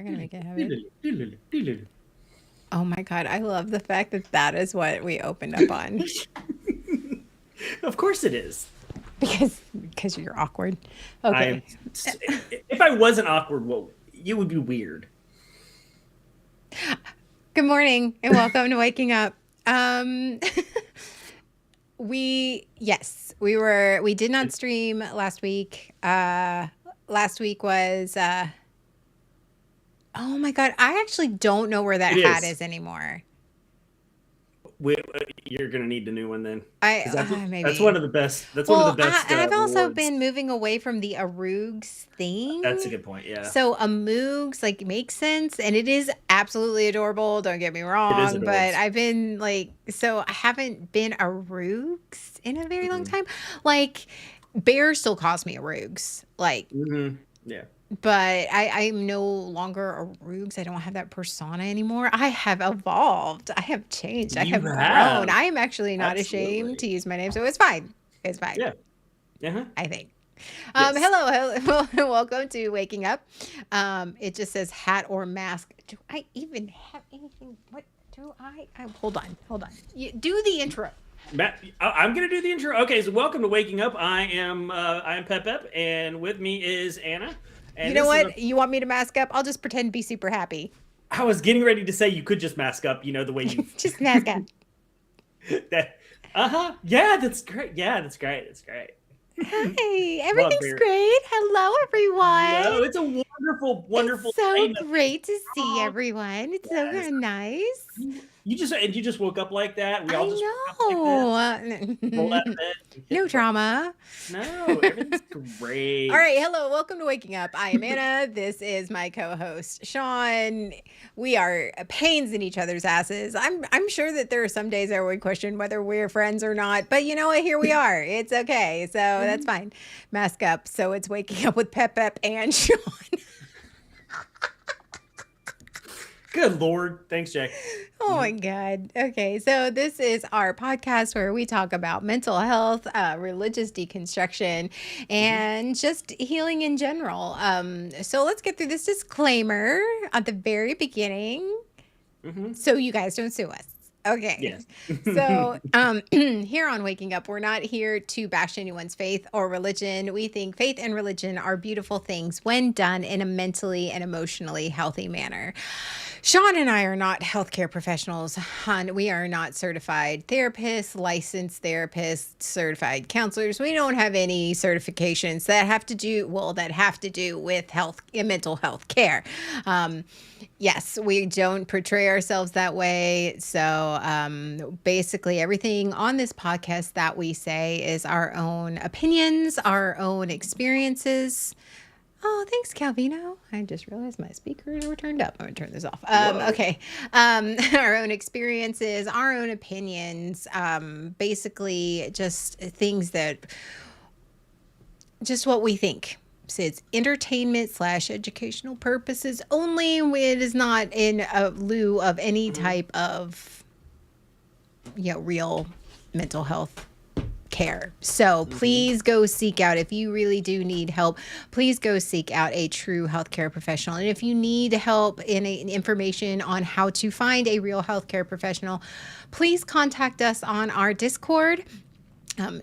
are going to make it happen. Oh my God. I love the fact that that is what we opened up on. Of course it is. Because you're awkward. Okay. If I wasn't awkward, well, you would be weird. Good morning and welcome to Waking Up. We did not stream last week. Last week was oh my God, I actually don't know where that hat is anymore. You're gonna need the new one then. Maybe That's one of the best. That's one of the best. I've also awards. been moving away from the Aroogs thing. That's a good point. Yeah. So a Moogs like makes sense, and it is absolutely adorable. Don't get me wrong, but I've been I haven't been Aroogs in a very long time. Like Bear still calls me Aroogs, yeah. But I'm no longer a Roogs. I don't have that persona anymore. I have evolved. I have changed. I have grown. I am actually not ashamed to use my name, so it's fine. It's fine. Yeah. Uh-huh. I think. Yes. Hello. Welcome to Waking Up. It just says hat or mask. Do I even have anything? What do I hold on. Do the intro. Matt, I'm gonna do the intro. Okay, so welcome to Waking Up. I am Pep, and with me is Anna. And you know what? You want me to mask up? I'll just pretend to be super happy. I was getting ready to say you could just mask up, the way you just mask up. Yeah, that's great. That's great. Hi, everything's great. Hello, everyone. No, it's a wonderful. It's so great to see everyone. It's so nice. You just woke up like that. We all just woke up like that. No drama. No, everything's great. All right, hello, welcome to Waking Up. I am Anna. This is my co-host Sean. We are pains in each other's asses. I'm sure that there are some days I would question whether we're friends or not, but you know what? Here we are. It's okay, so that's fine. Mask up. So it's Waking Up with Pep and Sean. Good Lord. Thanks, Jay. Oh my God. Okay. So this is our podcast where we talk about mental health, religious deconstruction, and just healing in general. So let's get through this disclaimer at the very beginning so you guys don't sue us. Okay. Yes. So here on Waking Up, we're not here to bash anyone's faith or religion. We think faith and religion are beautiful things when done in a mentally and emotionally healthy manner. Sean and I are not healthcare professionals. We are not certified therapists, licensed therapists, certified counselors. We don't have any certifications that have to do with mental health care. Yes, we don't portray ourselves that way. So basically everything on this podcast that we say is our own opinions, our own experiences. Oh, thanks, Calvino. I just realized my speakers were turned up. I'm going to turn this off. Okay. Our own experiences, our own opinions, basically just things just what we think. So it's entertainment / educational purposes only. It is not in lieu of any type of, real mental health care. So please go seek out, if you really do need help, please go seek out a true healthcare professional. And if you need help in information on how to find a real healthcare professional, please contact us on our Discord.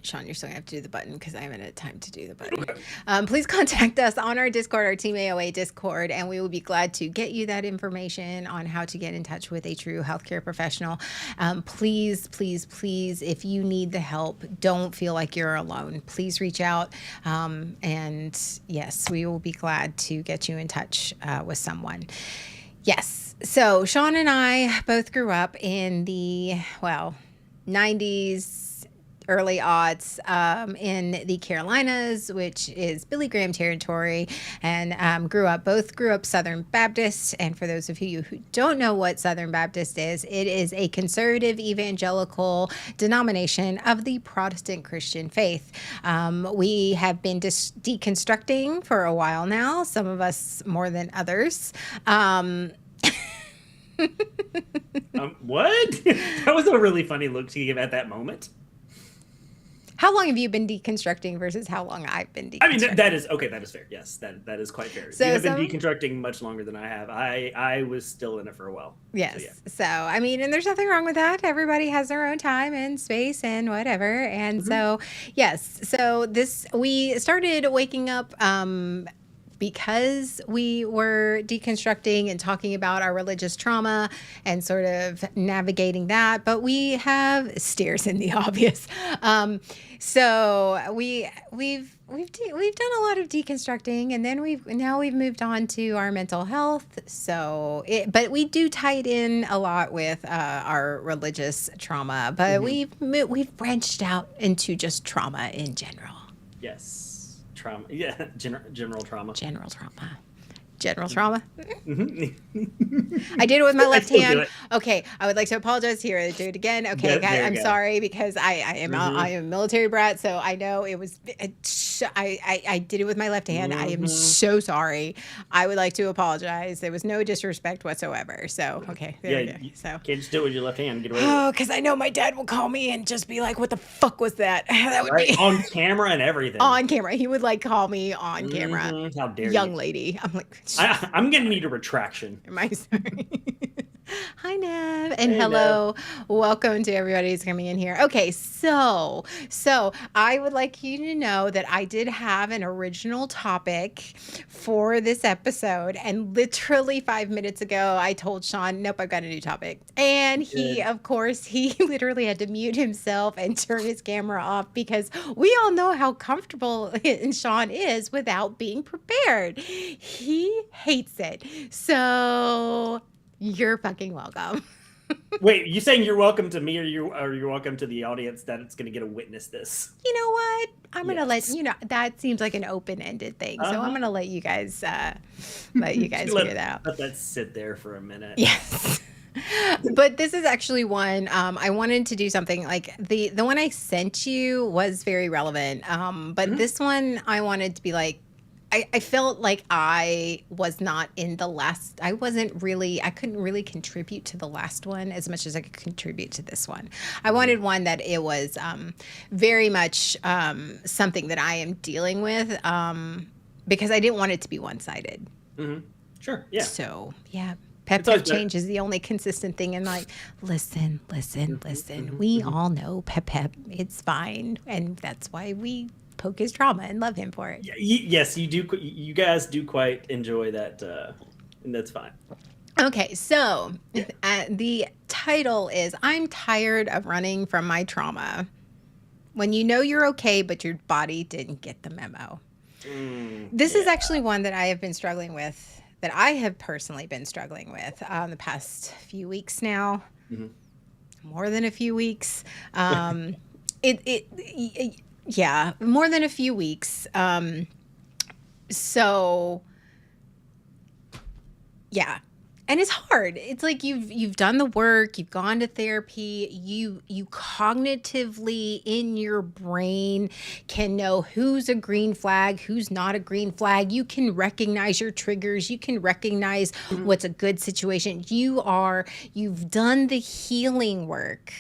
Sean, you're still gonna have to do the button because I haven't had time to do the button. Please contact us on our Discord, our Team AOA Discord, and we will be glad to get you that information on how to get in touch with a true healthcare professional. Please, if you need the help, don't feel like you're alone. Please reach out. And yes, we will be glad to get you in touch with someone. Yes. So Sean and I both grew up in the, 90s, early aughts in the Carolinas, which is Billy Graham territory, and grew up Southern Baptist. And for those of you who don't know what Southern Baptist is, it is a conservative evangelical denomination of the Protestant Christian faith. We have been deconstructing for a while now, some of us more than others. What? That was a really funny look to give at that moment. How long have you been deconstructing versus how long I've been I mean, deconstructing? that is okay. That is fair. Yes, that is quite fair. So You have been some deconstructing much longer than I have. I was still in it for a while. So yeah. Yes. So, I mean, and there's nothing wrong with that. Everybody has their own time and space and whatever. And Mhm. so, yes. So we started waking up because we were deconstructing and talking about our religious trauma and sort of navigating that, but we have stares in the obvious. So we've done a lot of deconstructing, and then we've moved on to our mental health. So but we do tie it in a lot with our religious trauma, but Mhm. we've branched out into just trauma in general. Yes. Trauma. Yeah. General trauma. General trauma. General trauma. Mhm. I did it with my I left still do hand. it. Okay, I would like to apologize here. I do it again. Okay, guys, There you I'm go. sorry because I Mhm. am a military brat, so I know it was. I did it with my left hand. I am Mhm. so sorry. I would like to apologize. There was no disrespect whatsoever. So okay, there Yeah. we go. You So. can't just do it with your left hand. Get away with it. Oh, because I know my dad will call me and just be like, "What the fuck was that?" That would Right be on camera and everything. on camera. He would like call me on camera, How dare you? young lady. I'm like, I'm gonna need a retraction. am I sorry? Hi, Nev, and Hey, Nev. hello. Welcome to everybody who's coming in here. Okay, so I would like you to know that I did have an original topic for this episode, and literally 5 minutes ago, I told Sean, "Nope, I've got a new topic," and he, Good. of course, he literally had to mute himself and turn his camera off because we all know how comfortable and Sean is without being prepared. He hates it. So you're fucking welcome. Wait, you saying you're welcome to me, or you're welcome to the audience that it's gonna get to witness this? You know what? I'm gonna let Yes. you know that seems like an open-ended thing. So I'm Uh-huh. gonna let you guys Just figure that out. let that sit there for a minute. Yes. But this is actually one I wanted to do something like the one I sent you was very relevant. But Mhm. this one I wanted to be like I felt like I was not in the last I wasn't really I couldn't really contribute to the last one as much as I could contribute to this one. I Mhm. wanted one that it was very much something that I am dealing with because I didn't want it to be one-sided. Mhm. Sure. Yeah. So, yeah, It's pep always better. change is the only consistent thing. And like, listen, listen, Mhm, listen. mhm, We mhm. all know pep. It's fine, and that's why we poke his trauma and love him for it. Yes, you do. You guys do quite enjoy that, and that's fine. Okay, so Yeah. the title is "I'm tired of running from my trauma." When you know you're okay, but your body didn't get the memo. This is Yeah. actually one that I have been struggling with. That I have personally been struggling with the past few weeks now. Mhm. More than a few weeks. Yeah, more than a few weeks. So yeah. And it's hard. It's like you've done the work, you've gone to therapy, you cognitively in your brain can know who's a green flag, who's not a green flag. You can recognize your triggers, you can recognize Mhm. what's a good situation. You've done the healing work.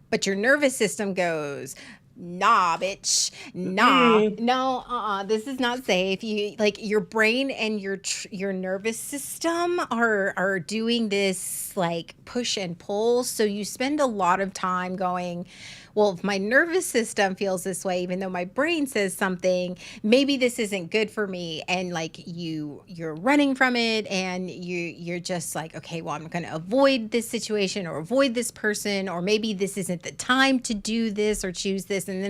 But your nervous system goes, nah, bitch, nah, Mm. no, this is not safe. You like your brain and your nervous system are doing this like push and pull. So you spend a lot of time going, well, if my nervous system feels this way, even though my brain says something, maybe this isn't good for me. And like you're running from it, and you're just like, okay, well, I'm going to avoid this situation or avoid this person, or maybe this isn't the time to do this or choose this. And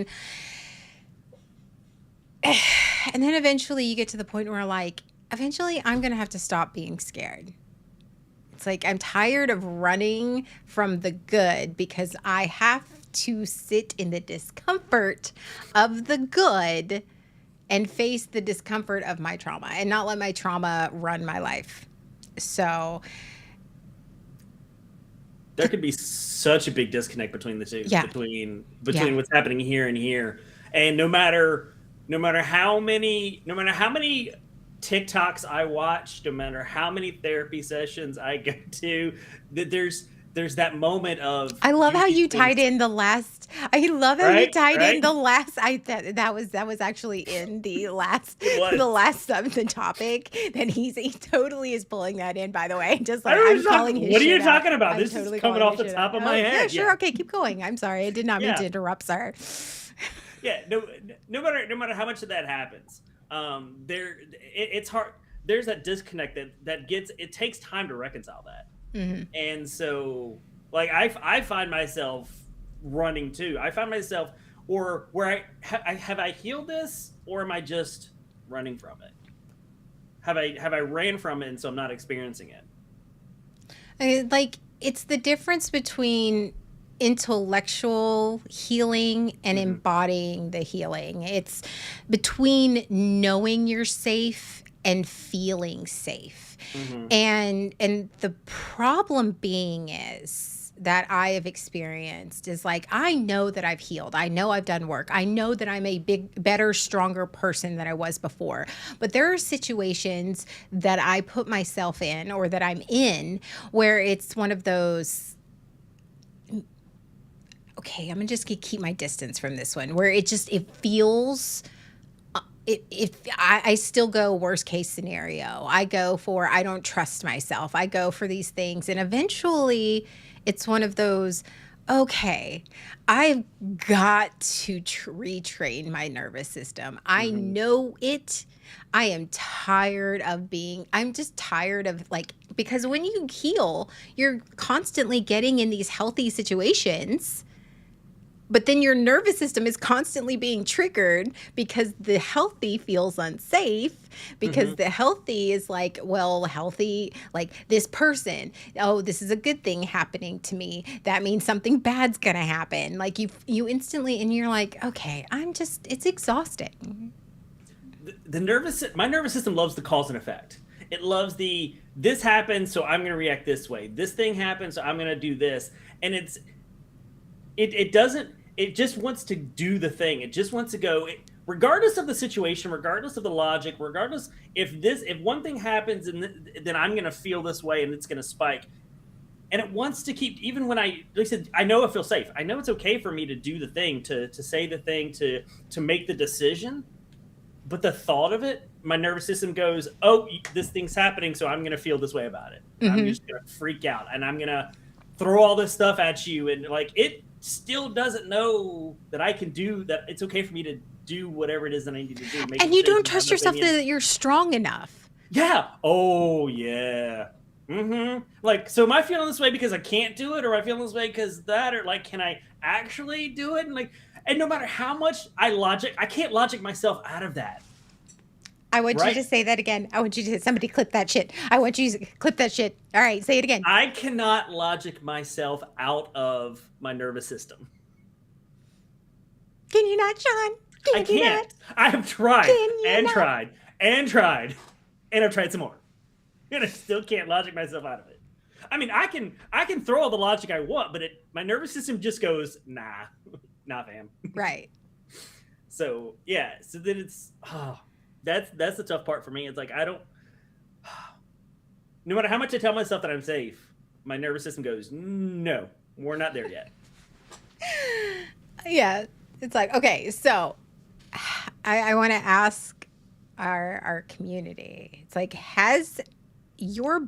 then eventually you get to the point where like, eventually I'm going to have to stop being scared. It's like I'm tired of running from the good because I have to sit in the discomfort of the good and face the discomfort of my trauma and not let my trauma run my life. So, There could be such a big disconnect between the two. Yeah. Between Yeah. what's happening here and here, and no matter how many TikToks I watch, no matter how many therapy sessions I go to, that there's there's that moment of I love how you things, tied in the last. I love how you right? tied in Right? the last. That was actually in the last It was. the last of the topic. That he totally is pulling that in. By the way, just I like don't know I'm calling his what are you shit out. talking about? I'm This is totally coming calling off his the shit top out. of my Oh yeah, head. sure, Yeah. okay, keep going. I'm sorry, I did not mean Yeah. to interrupt, sir. Yeah. No matter how much of that happens, it's hard. There's that disconnect that gets. It takes time to reconcile that. Hmm. And so, like, I find myself running too. I find myself, or where have I healed this, or am I just running from it? Have I ran from it, and so I'm not experiencing it? Like it's the difference between intellectual healing and Hmm. embodying the healing. It's between knowing you're safe and feeling safe. Hmm. And the problem being is that I have experienced is like I know that I've healed. I know I've done work. I know that I'm a better, stronger person than I was before. But there are situations that I put myself in or that I'm in where it's one of those, okay, I'm just gonna keep my distance from this one, where it feels I still go worst case scenario. I go for I don't trust myself. I go for these things. And eventually it's one of those, okay, I've got to retrain my nervous system. I Hmm. know it. I am tired of I'm just tired of like, because when you heal, you're constantly getting in these healthy situations, but then your nervous system is constantly being triggered because the healthy feels unsafe, Hmm. because the healthy is like, well, healthy, like this person, oh, this is a good thing happening to me. That means something bad's going to happen. Like you instantly, and you're like, okay, it's exhausting. My nervous system loves the cause and effect. It loves this happened, so I'm going to react this way. This thing happened, so I'm going to do this. And it doesn't. It just wants to do the thing. It just wants to go. Regardless of the situation, regardless of the logic, regardless if one thing happens and then I'm going to feel this way and it's going to spike. And it wants to keep, even when like I said, I know I feel safe. I know it's okay for me to do the thing, to say the thing, to make the decision. But the thought of it, my nervous system goes, oh, this thing's happening, so I'm going to feel this way about it. I'm Hmm. just going to freak out, and I'm going to throw all this stuff at you. And like, it still doesn't know that I can do that. It's okay for me to do whatever it is that I need to do, make And you don't decisions, have trust an yourself opinion. that you're strong enough. Yeah. Oh, yeah. Like, so am I feeling this way because I can't do it, or am I feeling this way because that, or like, can I actually do it? And like, and no matter how much I can't logic myself out of that. I want you Right? to say that again. I want you to somebody clip that shit. I want you to clip that shit. All right, say it again. I cannot logic myself out of my nervous system. Can you not, Sean? I Can you can't. not? I have tried Can you and not? tried and tried, and I've tried some more, and I still can't logic myself out of it. I mean, I can throw all the logic I want, but my nervous system just goes, nah, nah, fam. Right. So yeah, so then that's the tough part for me. It's like I don't. No matter how much I tell myself that I'm safe, my nervous system goes, no, we're not there yet. Yeah. It's like, okay, so I want to ask our community. It's like, has your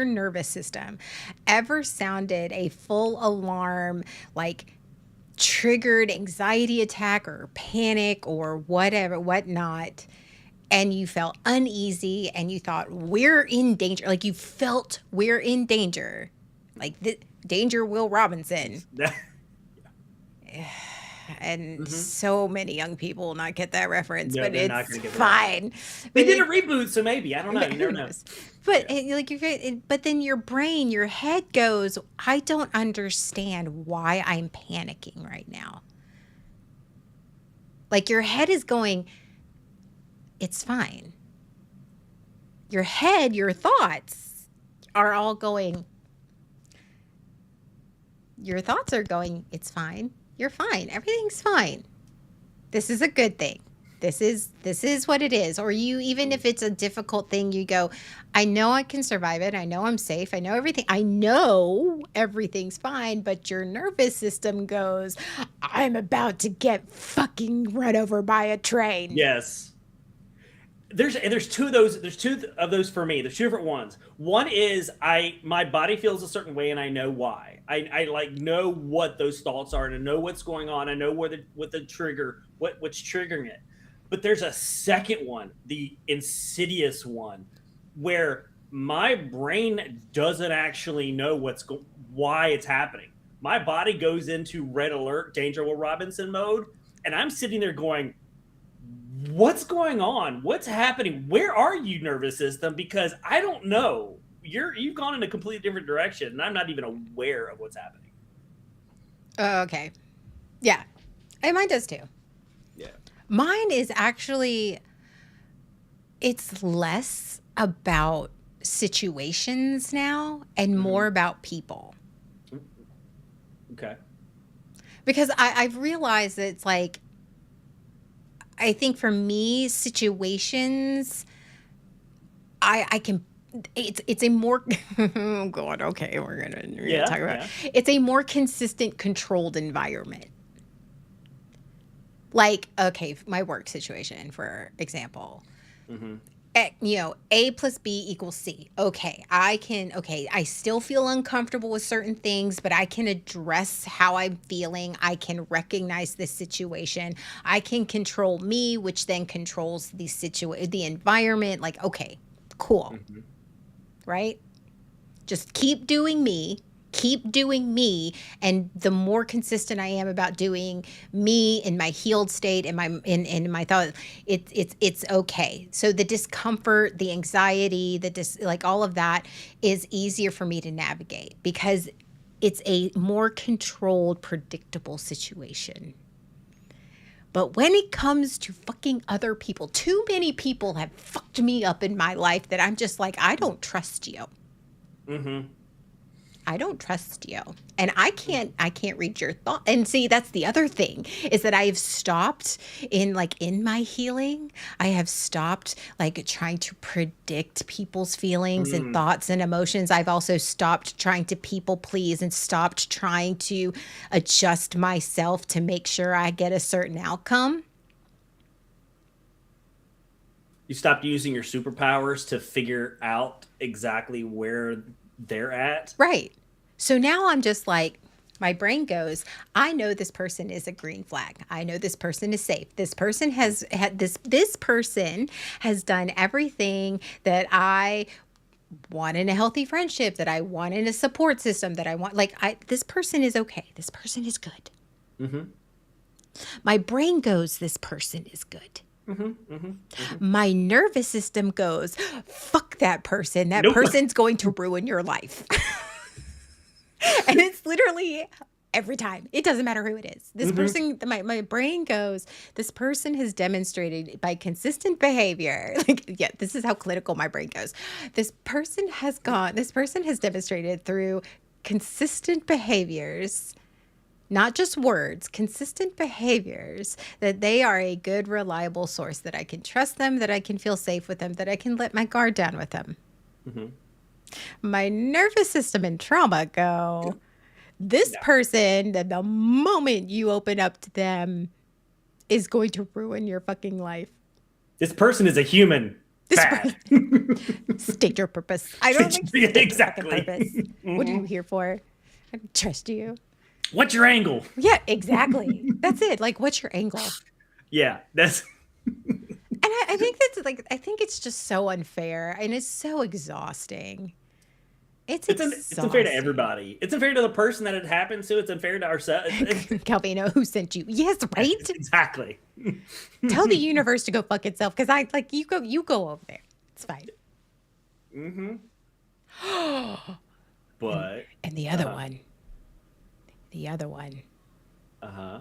nervous system ever sounded a full alarm, like triggered anxiety attack or panic or whatever, whatnot, and you felt uneasy and you thought we're in danger, like you felt we're in danger, like the danger Will Robinson, and Hmm. so many young people will not get that reference, No, but they're not it's going to get the reference. fine. They But did a reboot, so maybe I don't know. You who never know. knows? But Yeah. like but then your brain, your head goes, I don't understand why I'm panicking right now. Like your head is going, it's fine. Your head, your thoughts are all going, your thoughts are going, it's fine. You're fine. Everything's fine. This is a good thing. this is what it is. Or you, even if it's a difficult thing, you go, I know I can survive it. I know I'm safe. I know everything. I know everything's fine. But your nervous system goes, I'm about to get fucking run over by a train. Yes. There's two of those. There's two of those for me. There's two different ones. One is my body feels a certain way and I know why. I like know what those thoughts are and I know what's going on. I know what the trigger, what's triggering it. But there's a second one, the insidious one, where my brain doesn't actually know why it's happening. My body goes into red alert, Danger Will Robinson mode, and I'm sitting there going, what's going on? What's happening? Where are you, nervous system? Because I don't know. You've gone in a completely different direction, and I'm not even aware of what's happening. Okay. Yeah. And mine does too. Yeah. Mine is actually, it's less about situations now and more about people. Okay. Because I've realized that it's like, I think for me, situations, I can, it's a more, oh God, okay, we're gonna talk about it. It's a more consistent, controlled environment. Like, okay, my work situation, for example. Mm-hmm. A plus B equals C. Okay, I still feel uncomfortable with certain things, but I can address how I'm feeling. I can recognize this situation. I can control me, which then controls the environment. Like, okay, cool. Mm-hmm. Right? Just keep doing me. And the more consistent I am about doing me in my healed state and in my thought, it's okay. So the discomfort, the anxiety, like all of that is easier for me to navigate because it's a more controlled, predictable situation. But when it comes to fucking other people, too many people have fucked me up in my life that I'm just like, I don't trust you. Mm-hmm. I don't trust you. And I can't read your thought. And see, that's the other thing is that I have stopped in my healing. I have stopped like trying to predict people's feelings and thoughts and emotions. I've also stopped trying to people please and stopped trying to adjust myself to make sure I get a certain outcome. You stopped using your superpowers to figure out exactly where they're at. Right. So now I'm just like, my brain goes, I know this person is a green flag. I know this person is safe. This person has this person has done everything that I want in a healthy friendship, that I want in a support system, that I want. This person is okay. This person is good. Mm-hmm. My brain goes, this person is good. Mm-hmm, mm-hmm, mm-hmm. My nervous system goes, fuck that person. That person's going to ruin your life. And it's literally every time. It doesn't matter who it is. This person, my brain goes, this person has demonstrated by consistent behavior. This is how clinical my brain goes. This person has demonstrated through consistent behaviors, not just words, consistent behaviors, that they are a good, reliable source, that I can trust them, that I can feel safe with them, that I can let my guard down with them. Mm-hmm. My nervous system and trauma go, this person, that the moment you open up to them is going to ruin your fucking life. This person is a human. State your purpose. I don't think exactly. Purpose. Mm-hmm. What are you here for? I don't trust you. What's your angle? Yeah, exactly. That's it. Like, what's your angle? Yeah, that's... And I think I think it's just so unfair and it's so exhausting. It's unfair to everybody. It's unfair to the person that it happens to. It's unfair to ourselves. Calvino, who sent you? Yes, right? Exactly. Tell the universe to go fuck itself because you go over there. It's fine. Mm-hmm. But and the other one. The other one. Uh-huh.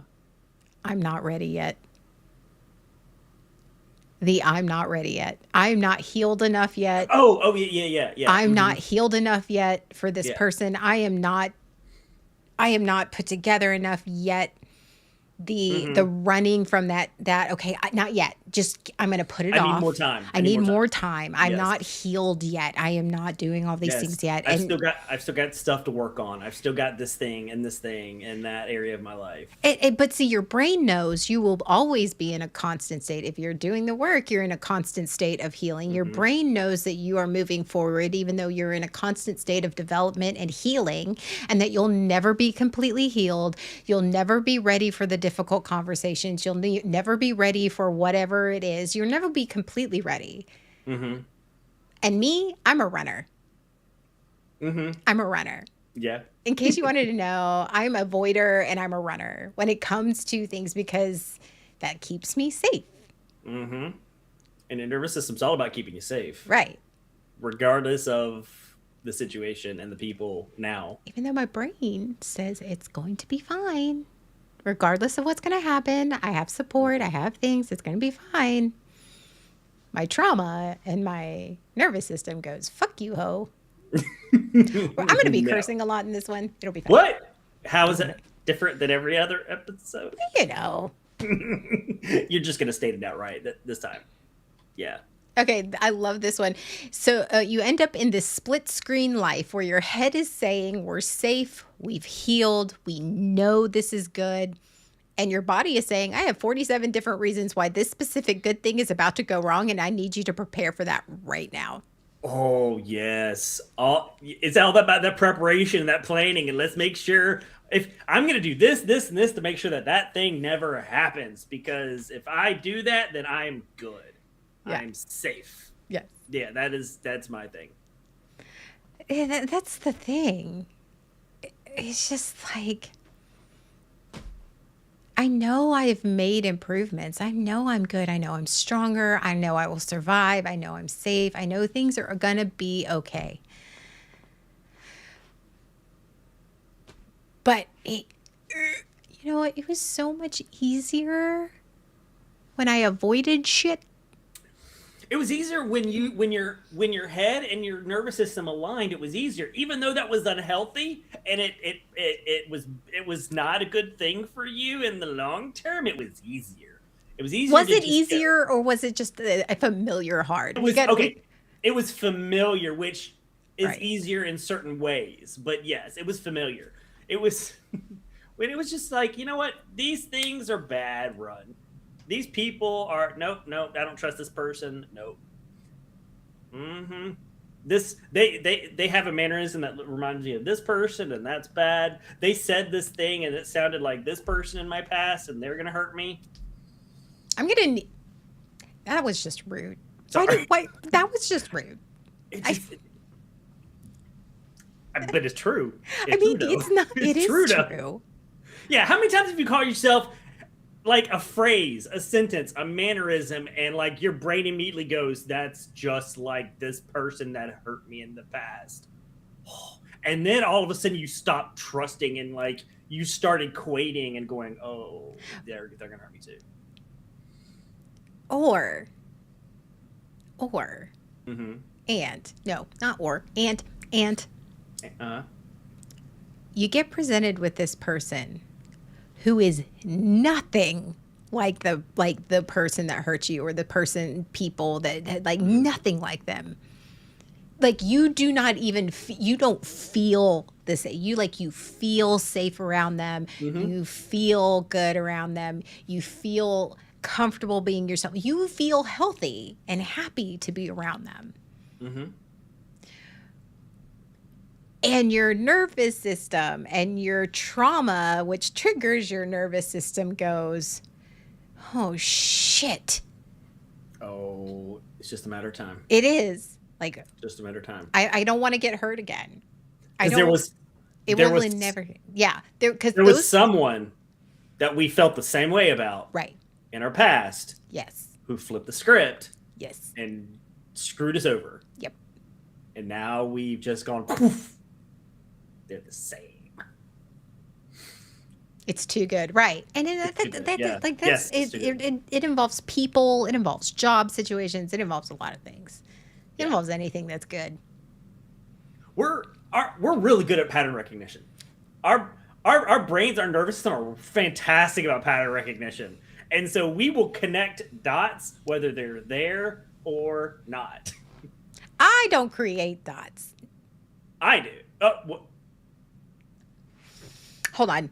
I'm not ready yet. I'm not ready yet. I'm not healed enough yet. Oh, yeah. I'm not healed enough yet for this person. I am not put together enough yet the running from that okay, not yet, just I'm going to put it I off. need more time. I need more time. I'm Yes. not healed yet. I am not doing all these things yet. I've still got stuff to work on. I've still got this thing and in that area of my life. But see, your brain knows you will always be in a constant state. If you're doing the work, you're in a constant state of healing. Your brain knows that you are moving forward, even though you're in a constant state of development and healing, and that you'll never be completely healed. You'll never be ready for the difficult conversations. You'll never be ready for whatever it is. You'll never be completely ready. And me, I'm a runner. I'm a runner. Yeah. In case you wanted to know, I'm a avoider and I'm a runner when it comes to things because that keeps me safe. And the nervous system's all about keeping you safe. Right. Regardless of the situation and the people now. Even though my brain says it's going to be fine. Regardless of what's going to happen, I have support, I have things, it's going to be fine. My trauma and my nervous system goes, fuck you, ho. I'm going to be cursing a lot in this one. It'll be fine. What? How is it different than every other episode? You know. You're just going to state it outright this time. Yeah. Okay, I love this one. So you end up in this split screen life where your head is saying, we're safe, we've healed, we know this is good. And your body is saying, I have 47 different reasons why this specific good thing is about to go wrong, and I need you to prepare for that right now. Oh, yes. It's all about that preparation, that planning, and let's make sure if I'm going to do this, this, and this to make sure that thing never happens. Because if I do that, then I'm good. Yeah. I'm safe. Yes. Yeah, that's my thing. Yeah, that's the thing. It's just like, I know I've made improvements. I know I'm good. I know I'm stronger. I know I will survive. I know I'm safe. I know things are going to be okay. But you know what? It was so much easier when I avoided shit. It was easier when your head and your nervous system aligned. It was easier, even though that was unhealthy and it was not a good thing for you in the long term. It was easier. It was easier. Was it easier, or was it just a familiar hard? It was okay. It was familiar, which is easier in certain ways. But yes, it was familiar. It was when it was just like, you know what, these things are bad. Run. These people are nope. I don't trust this person. Nope. This they have a mannerism that reminds me of this person, and that's bad. They said this thing, and it sounded like this person in my past, and they're gonna hurt me. That was just rude. Sorry. Why? That was just rude. But it's true. It's not. It is true. Yeah. How many times have you called yourself like a phrase, a sentence, a mannerism, and like your brain immediately goes, that's just like this person that hurt me in the past. And then all of a sudden you stop trusting and like you started equating and going, oh, they're going to hurt me too. Or, you get presented with this person who is nothing like the person that hurt you, or the people that like nothing like them. Like you do not even you don't feel this. You feel safe around them. You feel good around them. You feel comfortable being yourself. You feel healthy and happy to be around them. And your nervous system and your trauma, which triggers your nervous system, goes, oh, shit. Oh, it's just a matter of time. It is. Like, just a matter of time. I don't want to get hurt again. There was someone that we felt the same way about. Right. In our past. Yes. Who flipped the script. Yes. And screwed us over. Yep. And now we've just gone poof. They're the same. It's too good, right? And it involves people, it involves job situations, it involves a lot of things. It involves anything that's good. We're really good at pattern recognition. our brains, our nervous system are fantastic about pattern recognition. And so we will connect dots whether they're there or not. I don't create dots. I do. Hold on.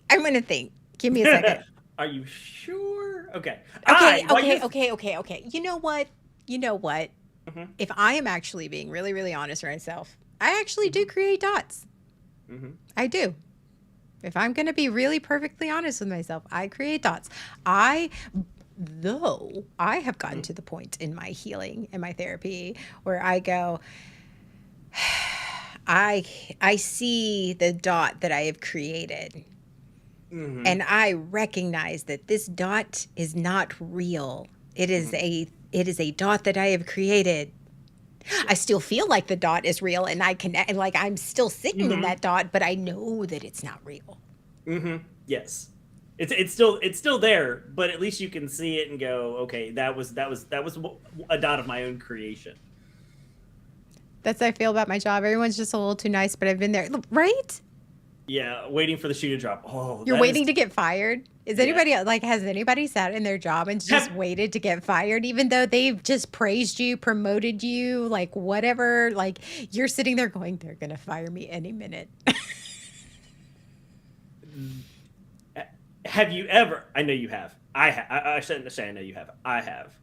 I'm going to think. Give me a second. Are you sure? Okay. Okay. You know what? Mhm. If I am actually being really, really honest with myself, I actually do create dots. Mm-hmm. I do. If I'm going to be really perfectly honest with myself, I create dots. Though I have gotten to the point in my healing and my therapy where I go, I see the dot that I have created. Mm-hmm. And I recognize that this dot is not real. It is a dot that I have created. I still feel like the dot is real, and I connect, and like I'm still sitting in that dot, but I know that it's not real. Mm-hmm. Yes, it's still there, but at least you can see it and go, okay, that was a dot of my own creation. That's how I feel about my job. Everyone's just a little too nice, but I've been there, right? Yeah, waiting for the shoe to drop. Oh, You're waiting to get fired. Is anybody has anybody sat in their job and just waited to get fired, even though they've just praised you, promoted you, like whatever? Like you're sitting there going, they're gonna fire me any minute. Have you ever? I know you have. I shouldn't say I know you have. I have.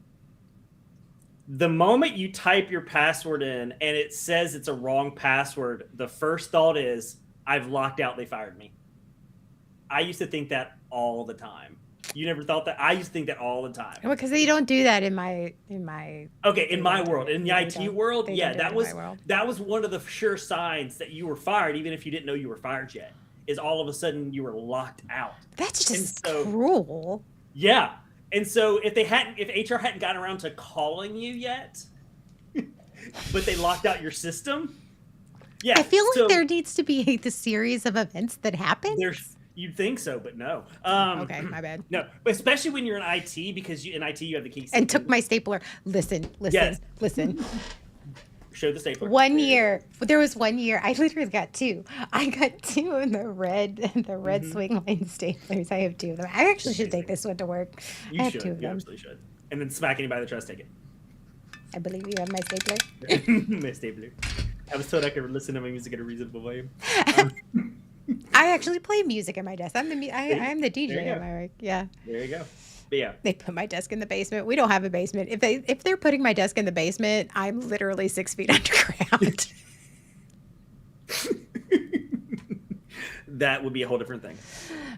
The moment you type your password in and it says it's a wrong password, the first thought is, I've locked out, they fired me. I used to think that all the time. You never thought that? I used to think that all the time. Well, because they don't do that in my Okay, in my world, in the IT world, yeah, that was world. that was one of the sure signs that you were fired, even if you didn't know you were fired yet. Is all of a sudden you were locked out. That's just cruel. Yeah. And so if HR hadn't gotten around to calling you yet, but they locked out your system, yeah. I feel like there needs to be the series of events that happen. You'd think so, but no. Okay, my bad. No, but especially when you're in IT, because in IT you have the keys. And took my stapler. Listen. Show the stapler. There was 1 year. I literally got two. I got two in the red swing line staplers. I have two of them. I actually should take this one to work. You I have should. two of You them. absolutely should. And then smack anybody that tries to take it. I believe you have my stapler. My stapler. I was told I could listen to my music at a reasonable volume. I actually play music at my desk. I'm the DJ at my work. Yeah. There you go. But yeah. They put my desk in the basement. We don't have a basement. If they're putting my desk in the basement, I'm literally 6 feet underground. That would be a whole different thing.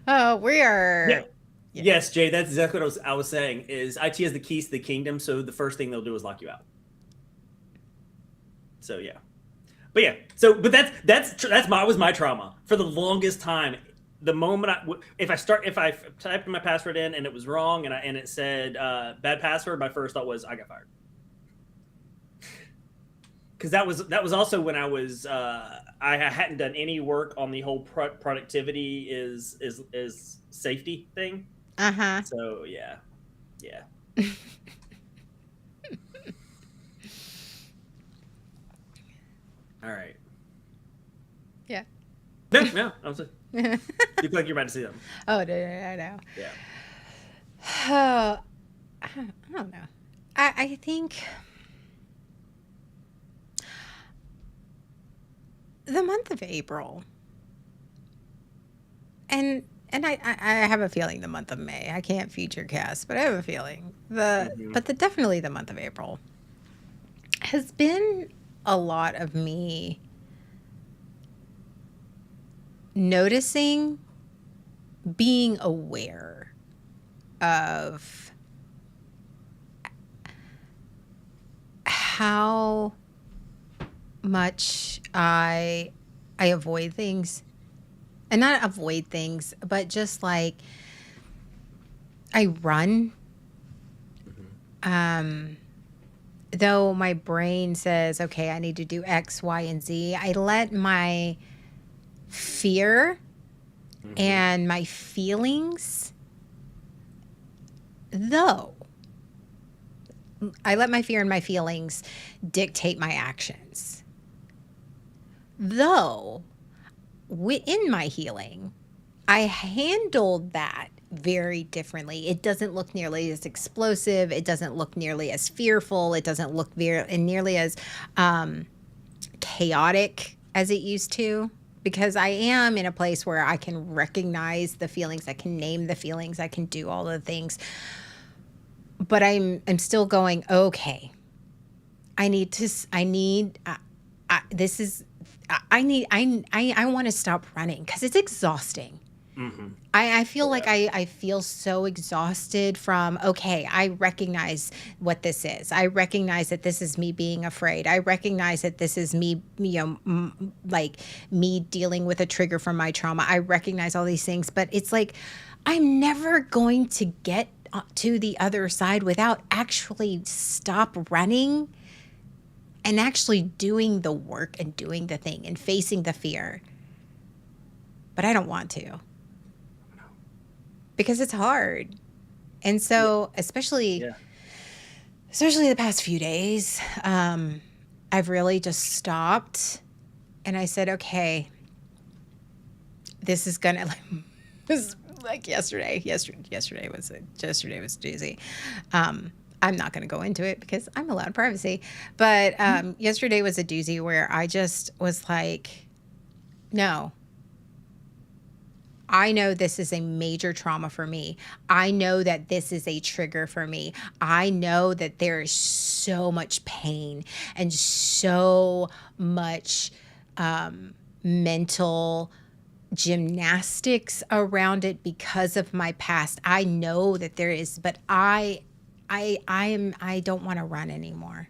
Oh, we are. Yeah. Yes, Jay, that's exactly what I was saying. Is IT has the keys to the kingdom, so the first thing they'll do is lock you out. So yeah. But yeah, but that was my trauma for the longest time. The moment if I typed my password in and it was wrong and it said bad password, my first thought was I got fired. Because that was also when I was I hadn't done any work on the whole productivity is safety thing. So yeah. All right. Yeah. No. I was. You feel like you're about to see them. Oh, no. Yeah. I don't know. I think the month of April, and I have a feeling the month of May. I can't future cast, but I have a feeling definitely the month of April has been a lot of me noticing, being aware of how much I avoid things, and not avoid things, but just like I run. Though my brain says, okay, I need to do X, Y, and Z, I let my fear and my feelings, I let my fear and my feelings dictate my actions. Though, in my healing, I handled that very differently. It doesn't look nearly as explosive. It doesn't look nearly as fearful. It doesn't look nearly as um, chaotic as it used to. Because I am in a place where I can recognize the feelings, I can name the feelings, I can do all the things, but I'm still going. Okay, I need to. I need. This is. I need. I want to stop running because it's exhausting. Mm-hmm. I feel like Yeah. I feel so exhausted from, okay, I recognize what this is. I recognize that this is me being afraid. I recognize that this is me, like me dealing with a trigger from my trauma. I recognize all these things, but it's like I'm never going to get to the other side without actually stop running and actually doing the work and doing the thing and facing the fear. But I don't want to, because it's hard. And so, Yeah. especially the past few days, I've really just stopped and I said, okay, this is gonna this like yesterday. Yesterday was doozy. I'm not gonna go into it because I'm allowed privacy. But yesterday was a doozy where I just was like, no, I know this is a major trauma for me. I know that this is a trigger for me. I know that there is so much pain and so much mental gymnastics around it because of my past. I know that there is, but I don't want to run anymore.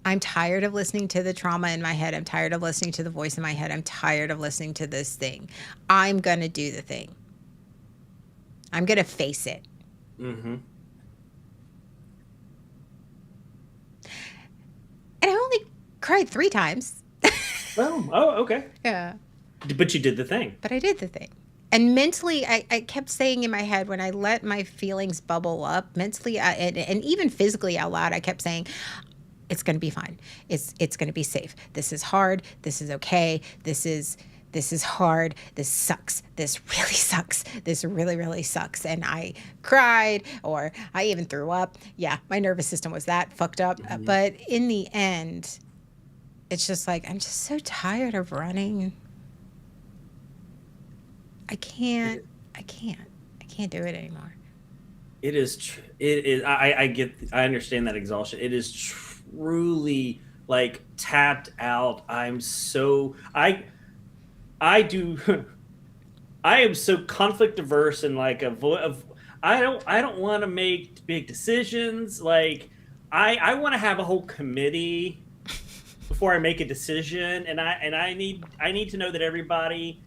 I'm tired of listening to the trauma in my head. I'm tired of listening to the voice in my head. I'm tired of listening to this thing. I'm going to do the thing. I'm going to face it. Mm-hmm. And I only cried 3 times. Oh, okay. Yeah. But you did the thing. But I did the thing. And mentally, I kept saying in my head, when I let my feelings bubble up mentally and even physically out loud, I kept saying, it's going to be fine. It's going to be safe. This is hard. This is okay. This is hard. This sucks. This really sucks. This really, really sucks. And I cried, or I even threw up. Yeah, my nervous system was that fucked up. Mm-hmm. But in the end, it's just like, I'm just so tired of running. I can't do it anymore. It is. It is. I understand that exhaustion. It is truly like tapped out. I'm so. I do. I am so conflict averse and like I don't want to make big decisions. Like I want to have a whole committee before I make a decision, and I need to know that everybody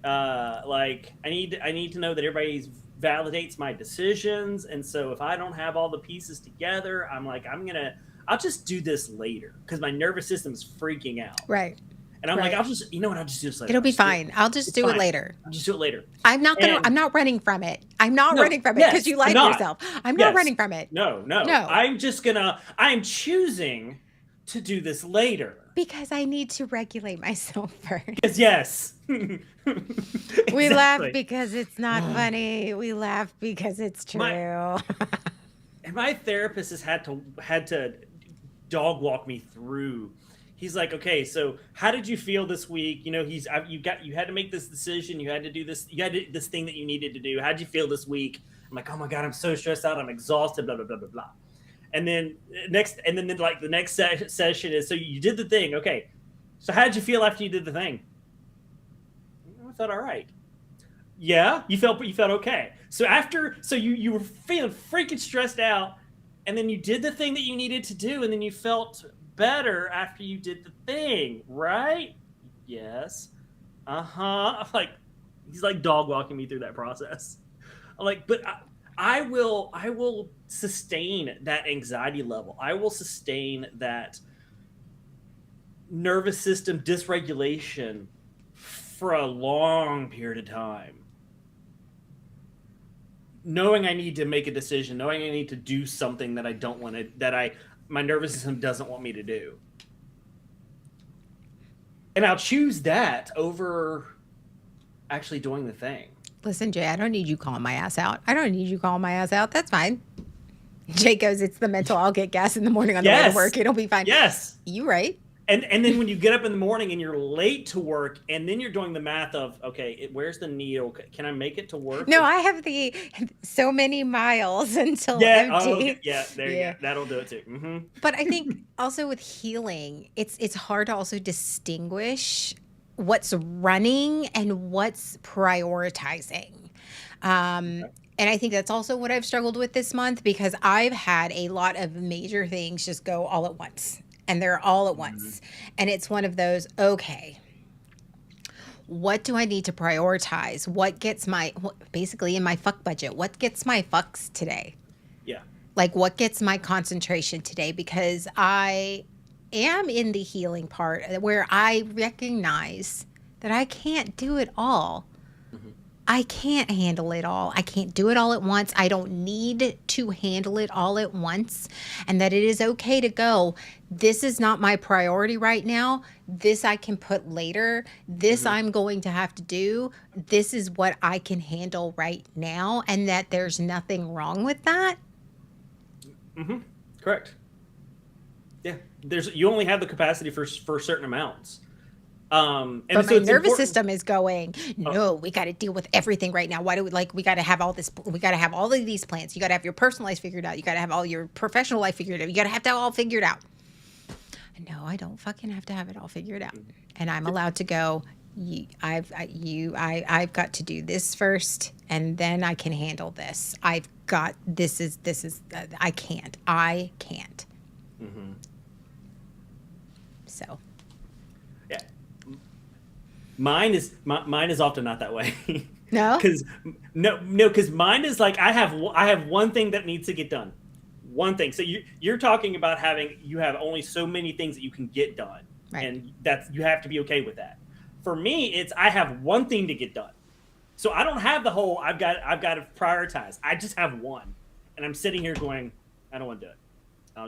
like I need to know that everybody validates my decisions. And so if I don't have all the pieces together, I'm like, I'll just do this later because my nervous system's freaking out. Right. And I'm Right. like, I'll just do this later. It'll be fine. I'll just do it later. I'll just do it later. I'm not running from it. I'm not running from it because you lied to yourself. I'm not running from it. No. I'm choosing to do this later. Because I need to regulate myself first. Because yes. We laugh because it's not funny. We laugh because it's true. And my therapist has had to dog walk me through. He's like, okay, so how did you feel this week? You know, you had to make this decision. You had to do this. You had this thing that you needed to do. How did you feel this week? I'm like, oh my God, I'm so stressed out. I'm exhausted, blah, blah, blah, blah, blah. And then the next session is, so you did the thing. Okay. So how did you feel after you did the thing? I felt all right. Yeah. You felt okay. So you were feeling freaking stressed out, and then you did the thing that you needed to do, and then you felt better after you did the thing, right? Yes. I'm like, he's like dog walking me through that process. I'm like, but I will sustain that anxiety level. I will sustain that nervous system dysregulation for a long period of time. Knowing I need to make a decision, knowing I need to do something that I don't want to, my nervous system doesn't want me to do. And I'll choose that over actually doing the thing. Listen, Jay, I don't need you calling my ass out. I don't need you calling my ass out. That's fine. Jay goes, it's the mental. I'll get gas in the morning on the way to work. It'll be fine. Yes. You right. And then when you get up in the morning and you're late to work, and then you're doing the math of, okay, where's the needle? Can I make it to work? No, I have the so many miles until yeah, empty. okay. Yeah, there you go. That'll do it too. Mm-hmm. But I think also with healing, it's hard to also distinguish what's running and what's prioritizing. And I think that's also what I've struggled with this month, because I've had a lot of major things just go all at once, and they're all at once. And it's one of those, okay, what do I need to prioritize? What gets basically in my fuck budget, what gets my fucks today? Yeah. Like, what gets my concentration today? Because I am in the healing part where I recognize that I can't do it all. I can't handle it all. I can't do it all at once. I don't need to handle it all at once. And that it is okay to go, this is not my priority right now. This I can put later. This I'm going to have to do. This is what I can handle right now. And that there's nothing wrong with that. Correct. Yeah. You only have the capacity for certain amounts. And but so my nervous system is going, no, we got to deal with everything right now. Why do we got to have all this, we got to have all of these plans. You got to have your personal life figured out. You got to have all your professional life figured out. You got to have it all figured out. No, I don't fucking have to have it all figured out. And I'm allowed to go, I've got to do this first, and then I can handle this. I can't. So. Yeah. Mine is often not that way. No? Because mine is like, I have one thing that needs to get done. One thing. So you're talking about you have only so many things that you can get done. Right. And you have to be okay with that. For me, it's I have one thing to get done. So I don't have the whole I've got to prioritize. I just have one. And I'm sitting here going, I don't want to do it.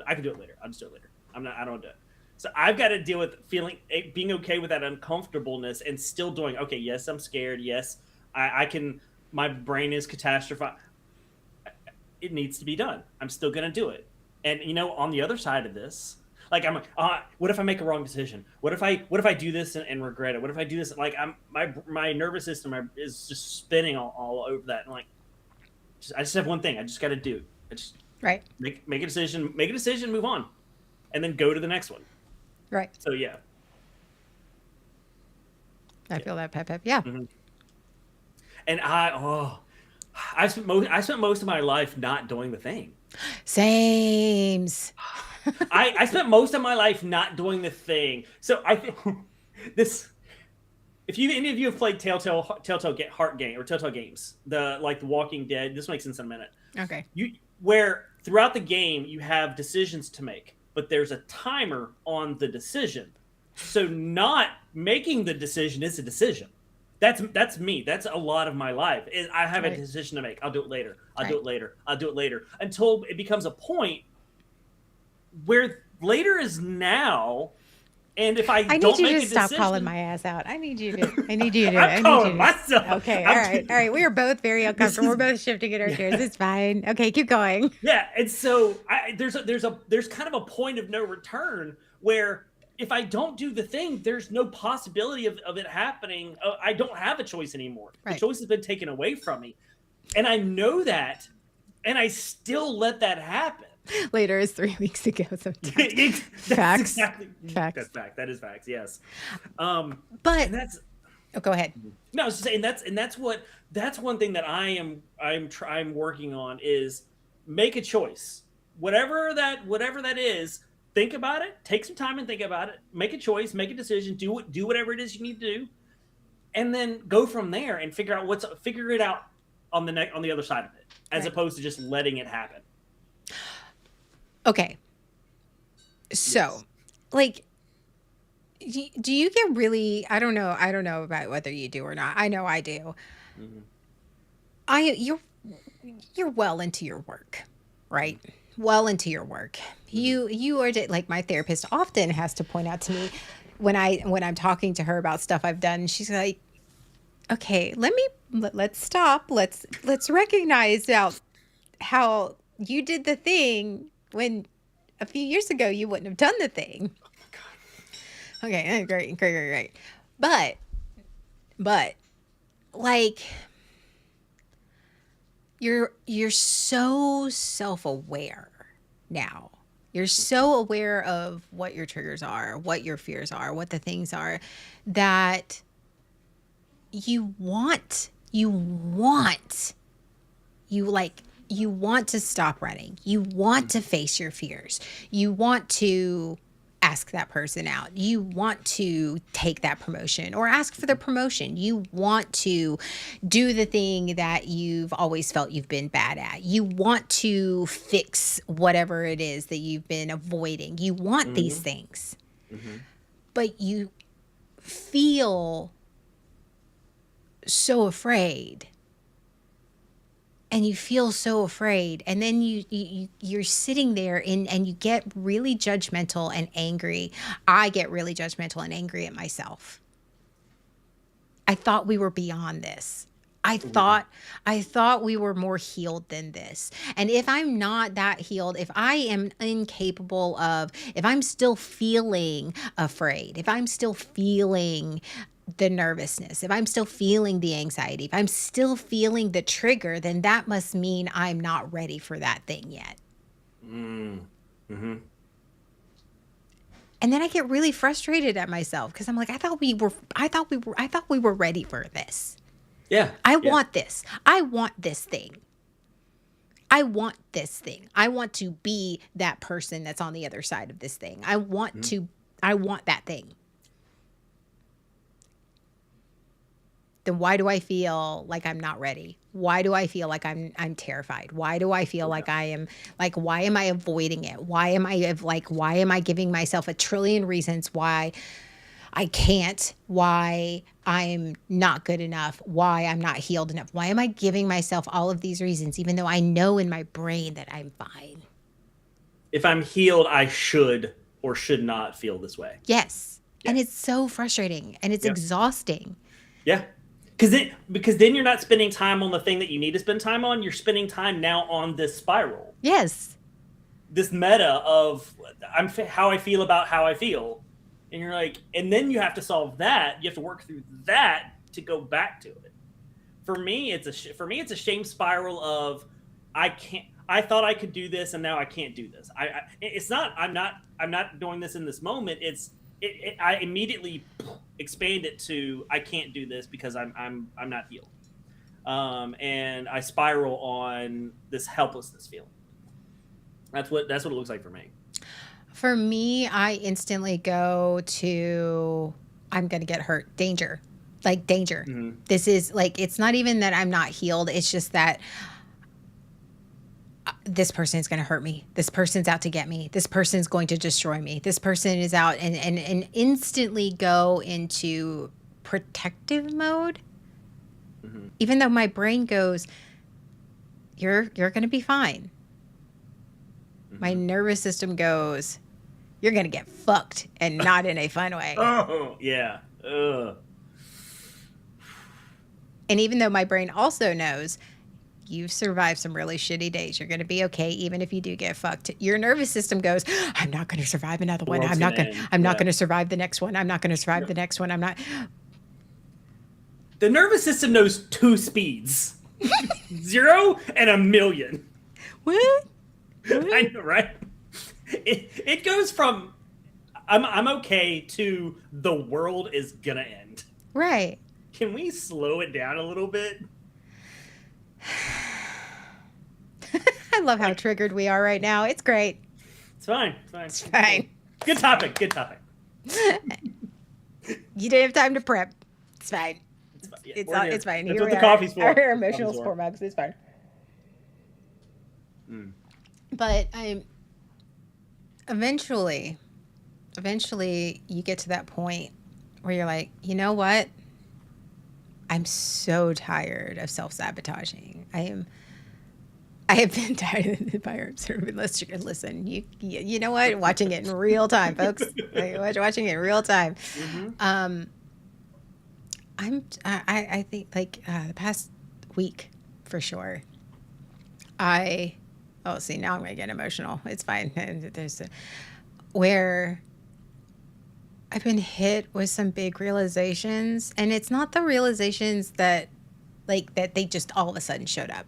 I can do it later. I'll just do it later. I don't want to do it. So I've got to deal with being okay with that uncomfortableness and still doing, okay, yes, I'm scared. Yes, I can, my brain is catastrophized. It needs to be done. I'm still going to do it. And, on the other side of this, like, I'm like, what if I make a wrong decision? What if I do this and regret it? What if I do this? Like, my nervous system is just spinning all over that. And like, I just have one thing I just got to do. I just right. Make a decision, move on, and then go to the next one. Right. So yeah. I feel that, Pep. Yeah. Mm-hmm. And I spent most of my life not doing the thing. Sames. I spent most of my life not doing the thing. So I think this. If any of you have played Telltale Heart Game or Telltale games, the Walking Dead, this makes sense in a minute. Okay. Where throughout the game you have decisions to make, but there's a timer on the decision. So not making the decision is a decision. That's me. That's a lot of my life. I have a decision to make. I'll do it later. I'll do it later. I'll do it later. Until it becomes a point where later is now. And if I don't need make you a to stop decision, calling my ass out. I need you to. I'm calling myself. Okay. All right. We are both very uncomfortable. We're both shifting in our chairs. It's fine. Okay. Keep going. Yeah. And so there's kind of a point of no return where if I don't do the thing, there's no possibility of it happening. I don't have a choice anymore. Right. The choice has been taken away from me. And I know that, and I still let that happen. Later is 3 weeks ago. Sometimes. Facts. Exactly. Facts. That's fact. That is facts. Yes. But and that's. Oh, go ahead. No, I was just saying that's one thing that I'm working on is make a choice. Whatever that is, think about it. Take some time and think about it. Make a choice. Make a decision. Do whatever it is you need to do, and then go from there and figure it out on the other side of it, as opposed to just letting it happen. Okay. So, like, do you get really, I don't know about whether you do or not. I know I do. Mm-hmm. You're well into your work, right? Well into your work. You are like, my therapist often has to point out to me when I'm talking to her about stuff I've done. She's like, Okay, let's stop. Let's recognize how you did the thing when a few years ago you wouldn't have done the thing. Okay, great. But like you're so self-aware now. You're so aware of what your triggers are, what your fears are, what the things are that you want to stop running. You want to face your fears. You want to ask that person out. You want to take that promotion or ask for the promotion. You want to do the thing that you've always felt you've been bad at. You want to fix whatever it is that you've been avoiding. You want these things. But you feel so afraid. And you feel so afraid, and then you're sitting there and you get really judgmental and angry. I get really judgmental and angry at myself. I thought we were beyond this. I thought we were more healed than this. And if I'm not that healed, if I am incapable of, if I'm still feeling afraid, if I'm still feeling the nervousness, if I'm still feeling the anxiety, if I'm still feeling the trigger, then that must mean I'm not ready for that thing yet. And then I get really frustrated at myself because I'm like, I thought we were ready for this. Yeah. I want this. I want this thing. I want this thing. I want to be that person that's on the other side of this thing. I want that thing. Then why do I feel like I'm not ready? Why do I feel like I'm terrified? Why do I feel like I am like, why am I avoiding it? Why am I giving myself a trillion reasons why I can't, why I'm not good enough, why I'm not healed enough? Why am I giving myself all of these reasons, even though I know in my brain that I'm fine? If I'm healed, I should or should not feel this way. Yes. And it's so frustrating and it's exhausting. Yeah. Because then you're not spending time on the thing that you need to spend time on. You're spending time now on this spiral. Yes. This meta of how I feel about how I feel. And you're like, and then you have to solve that. You have to work through that to go back to it. For me, it's a shame spiral of I thought I could do this and now I can't do this. I'm not doing this in this moment. I immediately expand it to I can't do this because I'm not healed, and I spiral on this helplessness feeling. That's what it looks like for me. For me, I instantly go to I'm gonna get hurt, danger. This is like, it's not even that I'm not healed. It's just that this person is going to hurt me. This person's out to get me. This person's going to destroy me. This person is out and instantly go into protective mode. Even though my brain goes, you're going to be fine. My nervous system goes, you're going to get fucked, and not in a fun way. Oh, yeah. Ugh. And even though my brain also knows you've survived some really shitty days, you're going to be okay even if you do get fucked, your nervous system goes, I'm not going to survive another one. I'm not going to survive the next one. I'm not going to survive the next one. I'm not. The nervous system knows two speeds. 0 and 1,000,000. What? I know, right? It goes from I'm okay to the world is gonna end. Right. Can we slow it down a little bit? I love how triggered we are right now. It's great. It's fine. It's fine. Good topic. You didn't have time to prep. It's fine. It's fine. That's what the coffee's for. Our emotional support mugs. It's fine. But eventually you get to that point where you're like, you know what? I'm so tired of self-sabotaging. I have been tired of the fire observant. Listen, you know what? Watching it in real time, folks. Watching it in real time. I think like the past week for sure. I oh see now I'm gonna get emotional. It's fine. There's a, where I've been hit with some big realizations, and it's not the realizations that like that they just all of a sudden showed up.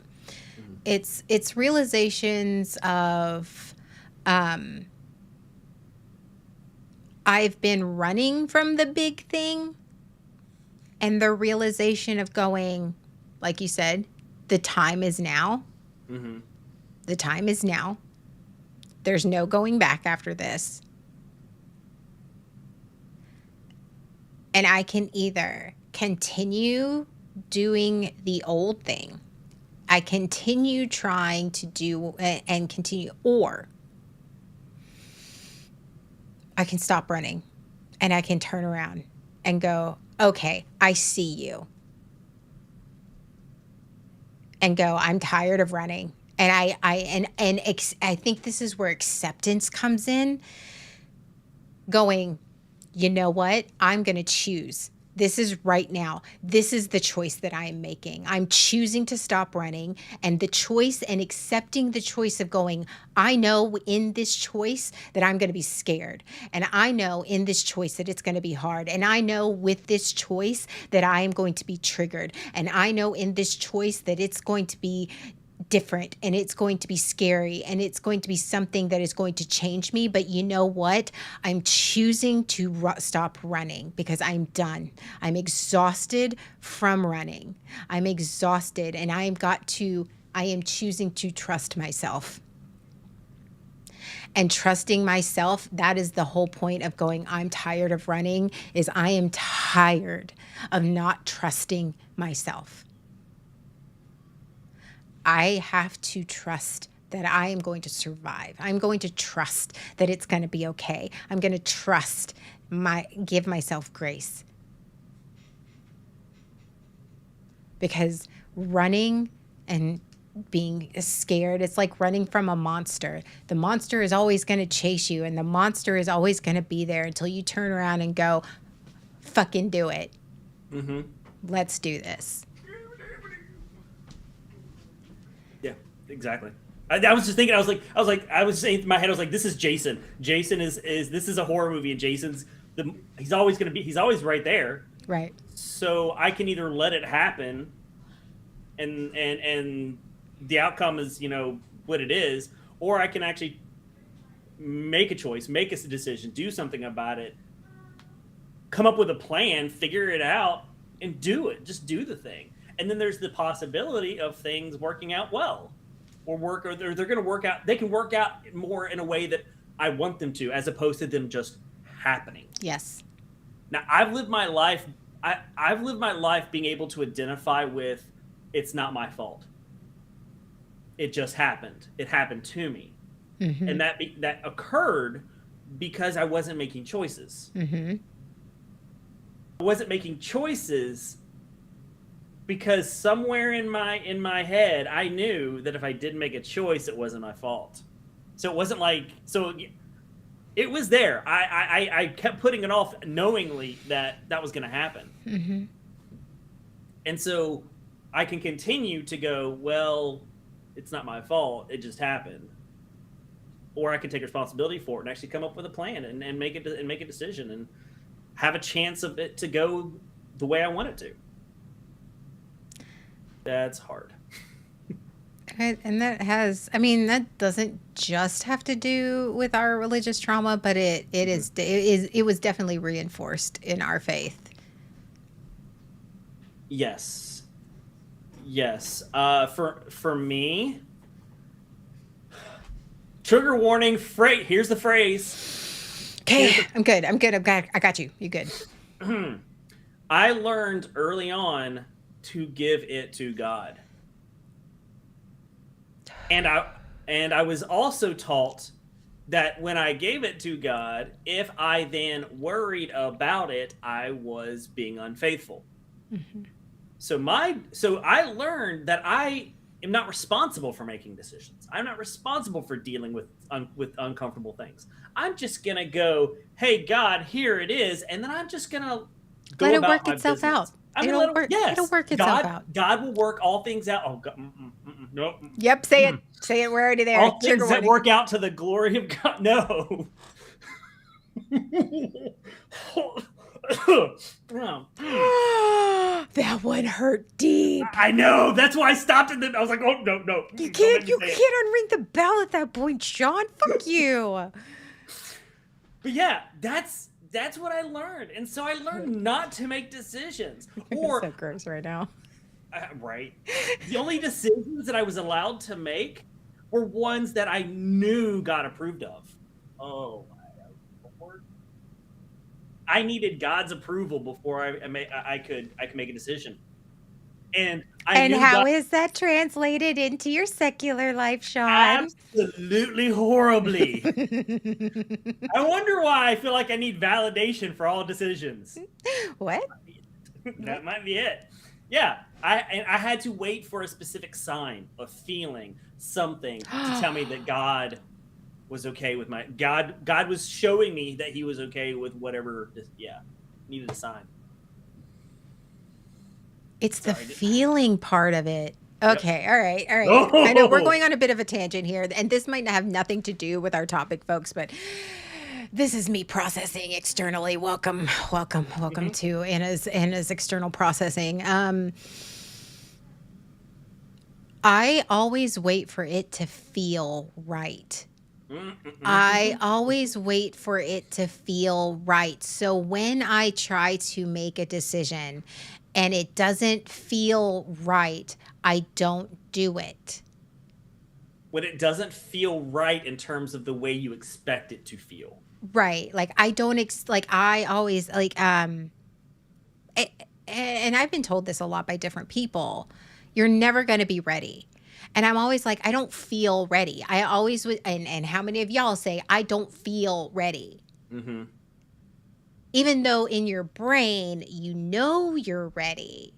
Mhm. It's realizations of um I've been running from the big thing, and the realization of going, like you said, the time is now. Mhm. The time is now. There's no going back after this. And I can either continue doing the old thing, I continue trying to do and continue, or I can stop running and I can turn around and go, okay, I see you. And go, I'm tired of running. And I think this is where acceptance comes in, going, you know what? I'm going to choose. This is right now. This is the choice that I am making. I'm choosing to stop running, and the choice and accepting the choice of going, I know in this choice that I'm going to be scared. And I know in this choice that it's going to be hard. And I know with this choice that I am going to be triggered. And I know in this choice that it's going to be different, and it's going to be scary, and it's going to be something that is going to change me. But you know what? I'm choosing to stop running because I'm done. I'm exhausted from running. I'm exhausted, and I am choosing to trust myself. And trusting myself, that is the whole point of going, I'm tired of running, is I am tired of not trusting myself. I have to trust that I am going to survive. I'm going to trust that it's going to be okay. I'm going to trust give myself grace. Because running and being scared, it's like running from a monster. The monster is always going to chase you, and the monster is always going to be there until you turn around and go, fucking do it. Mm-hmm. Let's do this. Yeah, exactly. I was just thinking. I was saying in my head. I was like, "This is Jason. Jason is this is a horror movie, and he's always going to be. He's always right there. Right. So I can either let it happen, and the outcome is what it is, or I can actually make a choice, make a decision, do something about it, come up with a plan, figure it out, and do it. Just do the thing. And then there's the possibility of things working out well, or they're going to work out. They can work out more in a way that I want them to, as opposed to them just happening. Yes. Now I've lived my life. I've lived my life being able to identify with, it's not my fault. It just happened. It happened to me, Mm-hmm. and that occurred because I wasn't making choices. Mm-hmm. I wasn't making choices because somewhere in my head I knew that if I didn't make a choice, it wasn't my fault. So it wasn't like it was there. I kept putting it off knowingly that was going to happen. Mm-hmm. And so I can continue to go, well, it's not my fault. It just happened. Or I can take responsibility for it and actually come up with a plan and make a decision and have a chance of it to go the way I want it to. That's hard. And that doesn't just have to do with our religious trauma, but it was definitely reinforced in our faith. Yes. For me, trigger warning. Here's the phrase. Okay, I'm good. I got you. You good? I learned early on to give it to God. And I was also taught that when I gave it to God, if I then worried about it, I was being unfaithful. Mm-hmm. So I learned that I am not responsible for making decisions. I'm not responsible for dealing with uncomfortable things. I'm just gonna go, hey God, here it is, and then I'm just gonna go let it about work my itself business. out. I'm gonna let It'll him. work. It'll Yes, work itself out. God will work all things out. Oh God, nope. Yep, say it. Say it. We're already there. All Trigger things that warning. work out to the glory of God. No. That one hurt deep. I know. That's why I stopped and then I was like, "Oh no, no! You Don't can't. make me You say it." can't unring the bell at that point, Sean. Fuck you. But yeah, that's what I learned, and so I learned not to make decisions. Or so gross right now. right, the only decisions that I was allowed to make were ones that I knew God approved of. Oh my Lord. I needed God's approval before I could make a decision. And I knew how God is that translated into your secular life, Sean? absolutely horribly. I wonder why I feel like I need validation for all decisions. What? That might be it. Yeah, I had to wait for a specific sign, a feeling, something to tell me that God was okay with my God was showing me that he was okay with whatever. Yeah, needed a sign. It's the feeling part of it. Okay, Yep. all right. Oh! I know we're going on a bit of a tangent here, and this might have nothing to do with our topic, folks, but this is me processing externally. Welcome to Anna's external processing. I always wait for it to feel right. I always wait for it to feel right. So when I try to make a decision and it doesn't feel right, I don't do it. When it doesn't feel right in terms of the way you expect it to feel. Right. Like I don't I always and I've been told this a lot by different people. You're never going to be ready. And I'm always like, I don't feel ready. I always would, and how many of y'all say, I don't feel ready? Mm-hmm. Even though in your brain, you know you're ready,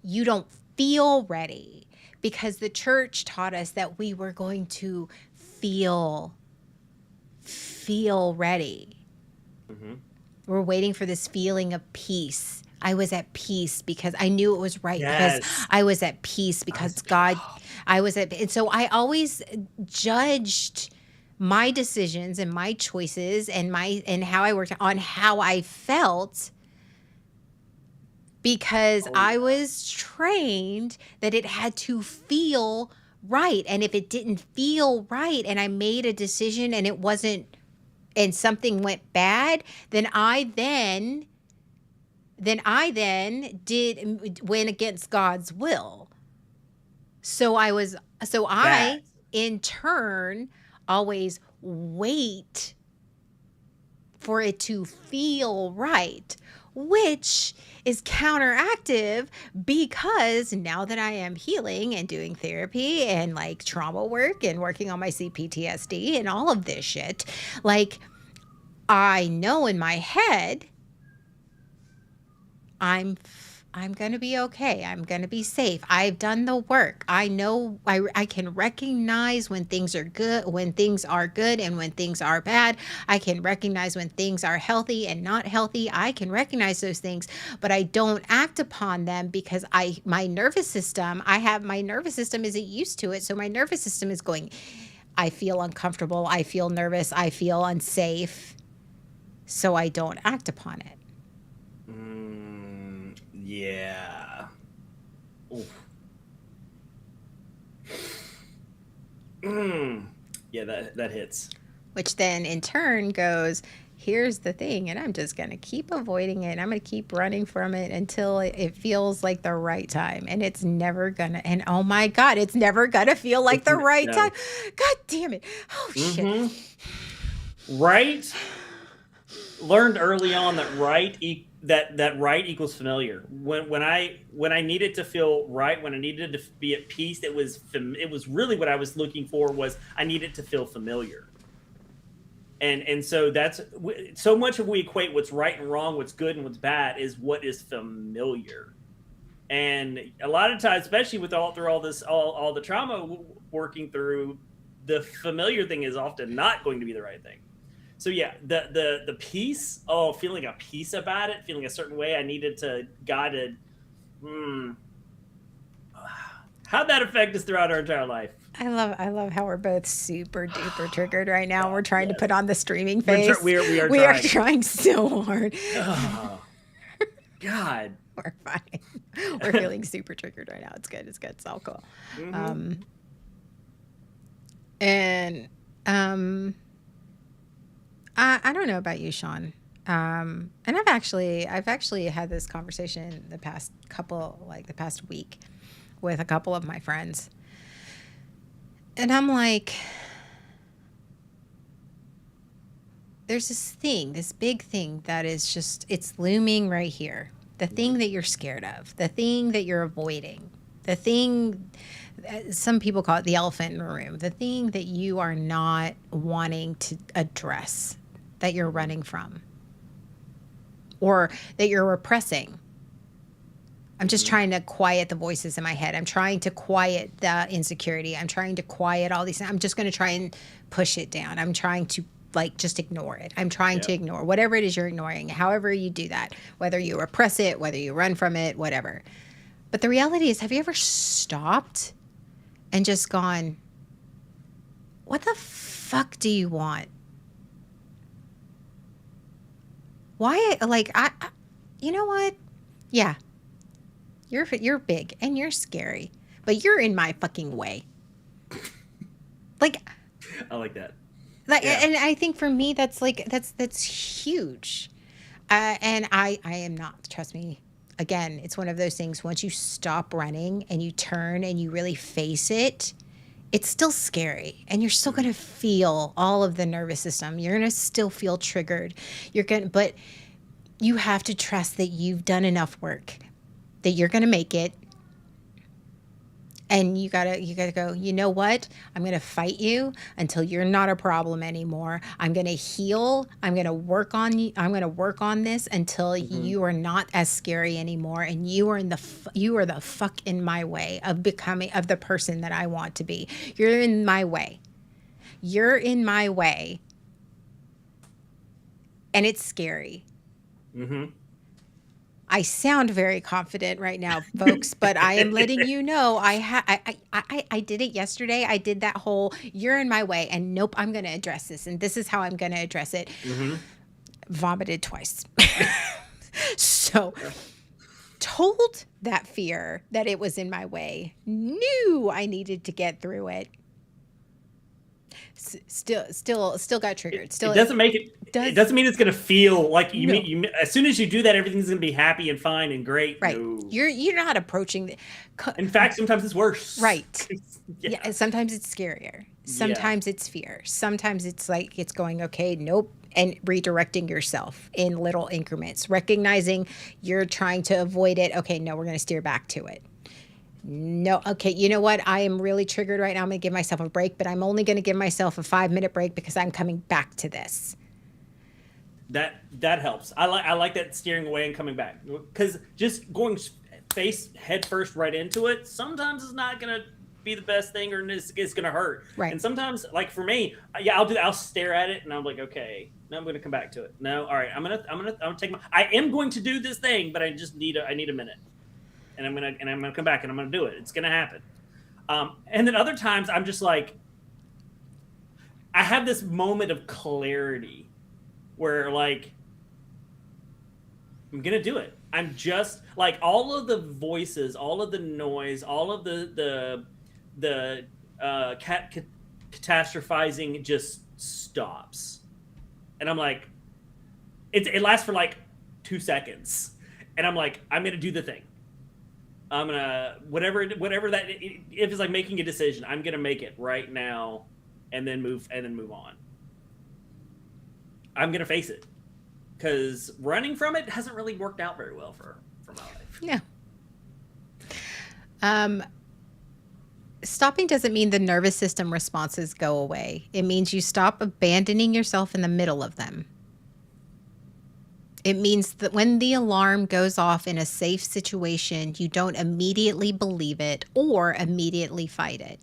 you don't feel ready because the church taught us that we were going to feel ready. Mm-hmm. We're waiting for this feeling of peace. I was at peace because I knew it was right. Yes. Because I was at peace because God, and so I always judged my decisions and my choices and how I worked on how I felt because I was trained that it had to feel right. And if it didn't feel right and I made a decision and it wasn't, and something went bad, then I went against God's will. I in turn always wait for it to feel right, which is counteractive because now that I am healing and doing therapy and like trauma work and working on my CPTSD and all of this shit, like I know in my head I'm going to be okay. I'm going to be safe. I've done the work. I know I can recognize when things are good, and when things are bad. I can recognize when things are healthy and not healthy. I can recognize those things, but I don't act upon them because my nervous system isn't used to it. So my nervous system is going, I feel uncomfortable. I feel nervous. I feel unsafe. So I don't act upon it. Yeah. Yeah, that hits. Which then in turn goes, here's the thing, and I'm just going to keep avoiding it. I'm going to keep running from it until it feels like the right time. And it's never going to, and oh my God, it's never going to feel like the right time. God damn it. Oh, shit. Right? Learned early on that right equals familiar. When I needed to feel right, when I needed to be at peace, it was really what I was looking for was I needed to feel familiar. And so that's so much of we equate what's right and wrong, what's good and what's bad is what is familiar. And a lot of times, especially with all the trauma working through, the familiar thing is often not going to be the right thing. So yeah, the peace. Oh, feeling a peace about it, feeling a certain way. I needed to guided. Hmm. How'd that affect us throughout our entire life? I love how we're both super duper triggered right now. God, We're trying to put yes. on the streaming face. We are We are trying. trying so hard. Oh, God. We're fine. We're feeling super triggered right now. It's good. It's good. It's all cool. Mm-hmm. And I don't know about you, Sean. And I've actually had this conversation the past week with a couple of my friends. And I'm like, there's this big thing that is just, it's looming right here. The thing that you're scared of, the thing that you're avoiding, the thing, some people call it the elephant in the room, the thing that you are not wanting to address, that you're running from, or that you're repressing. I'm just trying to quiet the voices in my head. I'm trying to quiet the insecurity. I'm trying to quiet all these things. I'm just going to try and push it down. I'm trying to just ignore it. I'm trying to ignore whatever it is you're ignoring, however you do that, whether you repress it, whether you run from it, whatever. But the reality is, have you ever stopped and just gone, what the fuck do you want? Why? You know what? Yeah. You're big and you're scary, but you're in my fucking way. I like that. And I think for me, that's huge. And I am not, trust me. Again, it's one of those things. Once you stop running and you turn and you really face it, it's still scary, and you're still going to feel all of the nervous system. You're going to still feel triggered. But you have to trust that you've done enough work, that you're going to make it. And you gotta go, you know what? I'm going to fight you until you're not a problem anymore. I'm going to heal. I'm going to work on you. I'm going to work on this until you are not as scary anymore. And you are the fuck in my way of becoming, of the person that I want to be. You're in my way. You're in my way. And it's scary. Mm-hmm. I sound very confident right now, folks, but I am letting you know I did it yesterday. I did that whole you're in my way, and nope, I'm going to address this, and this is how I'm going to address it. Mm-hmm. Vomited twice. So told that fear that it was in my way, knew I needed to get through it. Still got triggered. It doesn't make it. It doesn't mean it's going to feel like you. No. You as soon as you do that, everything's going to be happy and fine and great. Right. No. You're not approaching the. In fact, sometimes it's worse. Right. Yeah. Yeah. Sometimes it's scarier. Sometimes it's fear. Sometimes it's like it's going, okay, nope, and redirecting yourself in little increments, recognizing you're trying to avoid it. Okay, no, we're going to steer back to it. No, okay, you know what? I am really triggered right now. I'm going to give myself a break, but I'm only going to give myself a 5-minute break because I'm coming back to this. That helps. I like that steering away and coming back, because just going head first right into it sometimes is not going to be the best thing, or it's going to hurt. Right. And sometimes, like for me, I'll do that. I'll stare at it and I'm like, okay, now I'm going to come back to it. No, all right, I'm gonna take I am going to do this thing, but I just need a minute. And I'm gonna come back and I'm gonna do it. It's gonna happen. And then other times I'm just like, I have this moment of clarity where like I'm gonna do it. I'm just like all of the voices, all of the noise, all of the catastrophizing just stops, and I'm like, it lasts for like 2 seconds, and I'm like, I'm gonna do the thing. I'm gonna whatever that, if it's like making a decision, I'm gonna make it right now, and then move on. I'm gonna face it, because running from it hasn't really worked out very well for my life. No. Stopping doesn't mean the nervous system responses go away. It means you stop abandoning yourself in the middle of them. It means that when the alarm goes off in a safe situation, you don't immediately believe it or immediately fight it.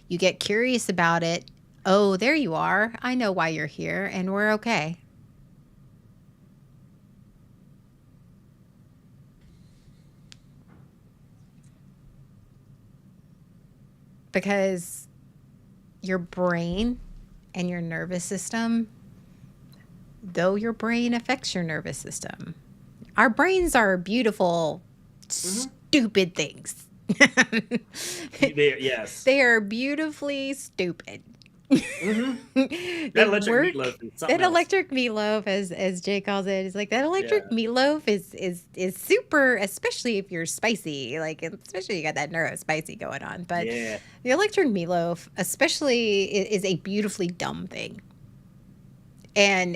You get curious about it Oh, there you are. I know why you're here, and we're okay. Because your brain and your nervous system, though your brain affects your nervous system, our brains are beautiful, stupid things. Yes. They are beautifully stupid. That They electric work. meatloaf is something That else. electric meatloaf, as Jay calls it, is like that electric Yeah. meatloaf is super, especially if you're spicy, like especially you got that neuro spicy going on. But Yeah. the electric meatloaf, especially, is a beautifully dumb thing, and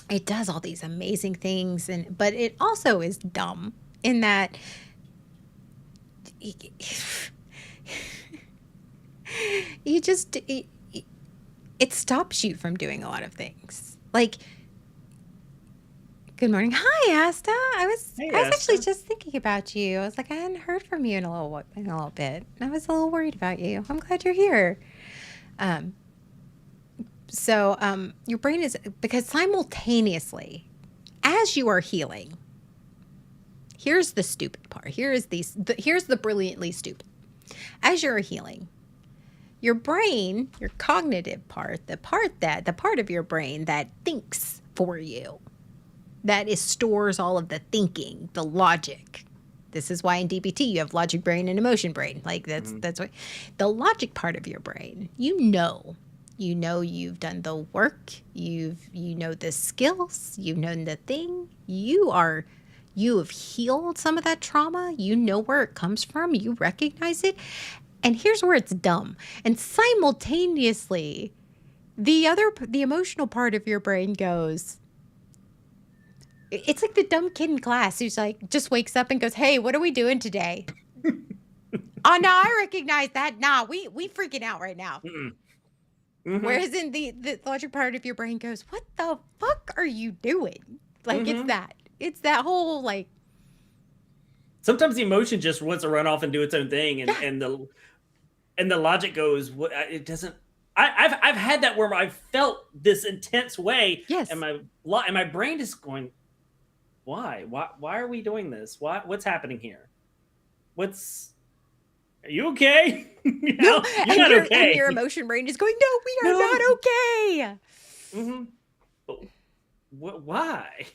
it does all these amazing things, and but it also is dumb in that you just it stops you from doing a lot of things. Like, good morning. Hi, Asta. Hey, I was actually Asta. just thinking about you. I was like, I hadn't heard from you in a little bit. I was a little worried about you. I'm glad you're here. So your brain is, because simultaneously, as you are healing, here's the stupid part. Here's the brilliantly stupid. As you're healing, your brain, your cognitive part, the part of your brain that thinks for you, stores all of the thinking, the logic. This is why in DBT you have logic brain and emotion brain. Like that's what the logic part of your brain. You know you've done the work. You know the skills. You've known the thing. You have healed some of that trauma. You know where it comes from. You recognize it. And here's where it's dumb. And simultaneously, the emotional part of your brain goes, it's like the dumb kid in class who's like, just wakes up and goes, hey, what are we doing today? Oh, no, I recognize that. Nah, we freaking out right now. Whereas in the logic part of your brain goes, what the fuck are you doing? Like, it's that whole, like. Sometimes the emotion just wants to run off and do its own thing. And the logic goes, what, it doesn't. I've had that where I've felt this intense way. Yes. And my brain is going, why are we doing this? What's happening here? Are you okay? No, you're not okay. And your emotion brain is going, no, we are not okay. But why?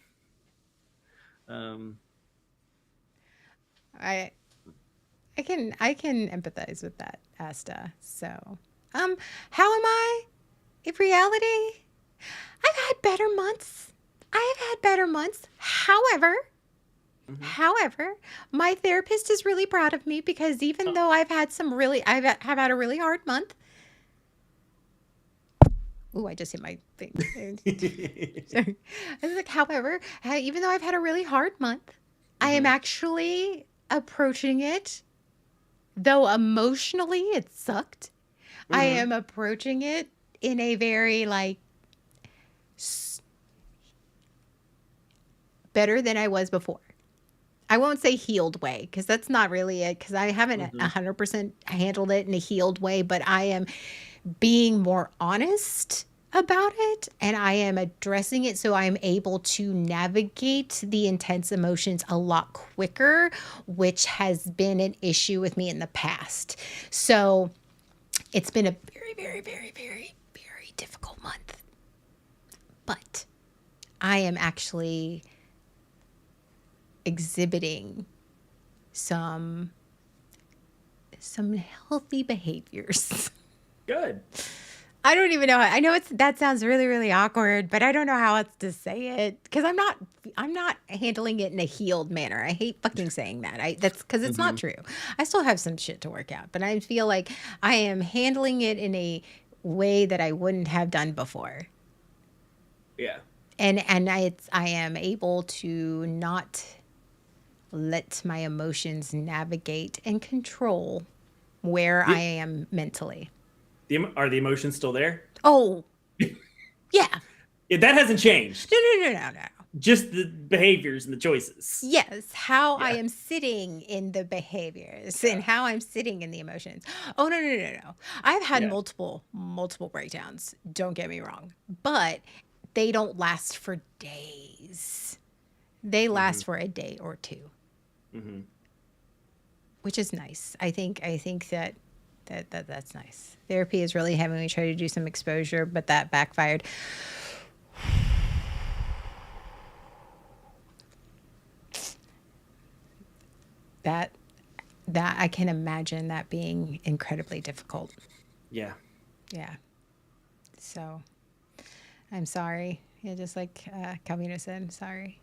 I can empathize with that, Asta. So, how am I? In reality, I've had better months. However, my therapist is really proud of me because even though I've had a really hard month. Ooh, I just hit my thing. Sorry. I was like, however, even though I've had a really hard month, I am actually approaching it, though emotionally it sucked. I am approaching it in a very, like, better than I was before. I won't say healed way, because that's not really it, because I haven't 100% handled it in a healed way, but I am being more honest about it, and I am addressing it so I'm able to navigate the intense emotions a lot quicker, which has been an issue with me in the past. So it's been a very, very, very, very, very difficult month. But I am actually exhibiting some healthy behaviors. Good. I don't even know. I know that sounds really, really awkward, but I don't know how else to say it because I'm not handling it in a healed manner. I hate fucking saying that. That's because it's not true. I still have some shit to work out, but I feel like I am handling it in a way that I wouldn't have done before. Yeah. And I am able to not let my emotions navigate and control where I am mentally. Are the emotions still there? Oh, yeah. That hasn't changed. No. just the behaviors and the choices. Yes, how I Yeah. am sitting in the behaviors and how I'm sitting in the emotions. Oh, no, no, no, no. I've had Yeah. multiple breakdowns. Don't get me wrong, but they don't last for days. They Mm-hmm. last for a day or two, Mm-hmm. which is nice. I think that's nice. Therapy is really having me try to do some exposure, but that backfired. That that I can imagine that being incredibly difficult. Yeah. Yeah. So I'm sorry. Yeah, just like Calvino said, sorry.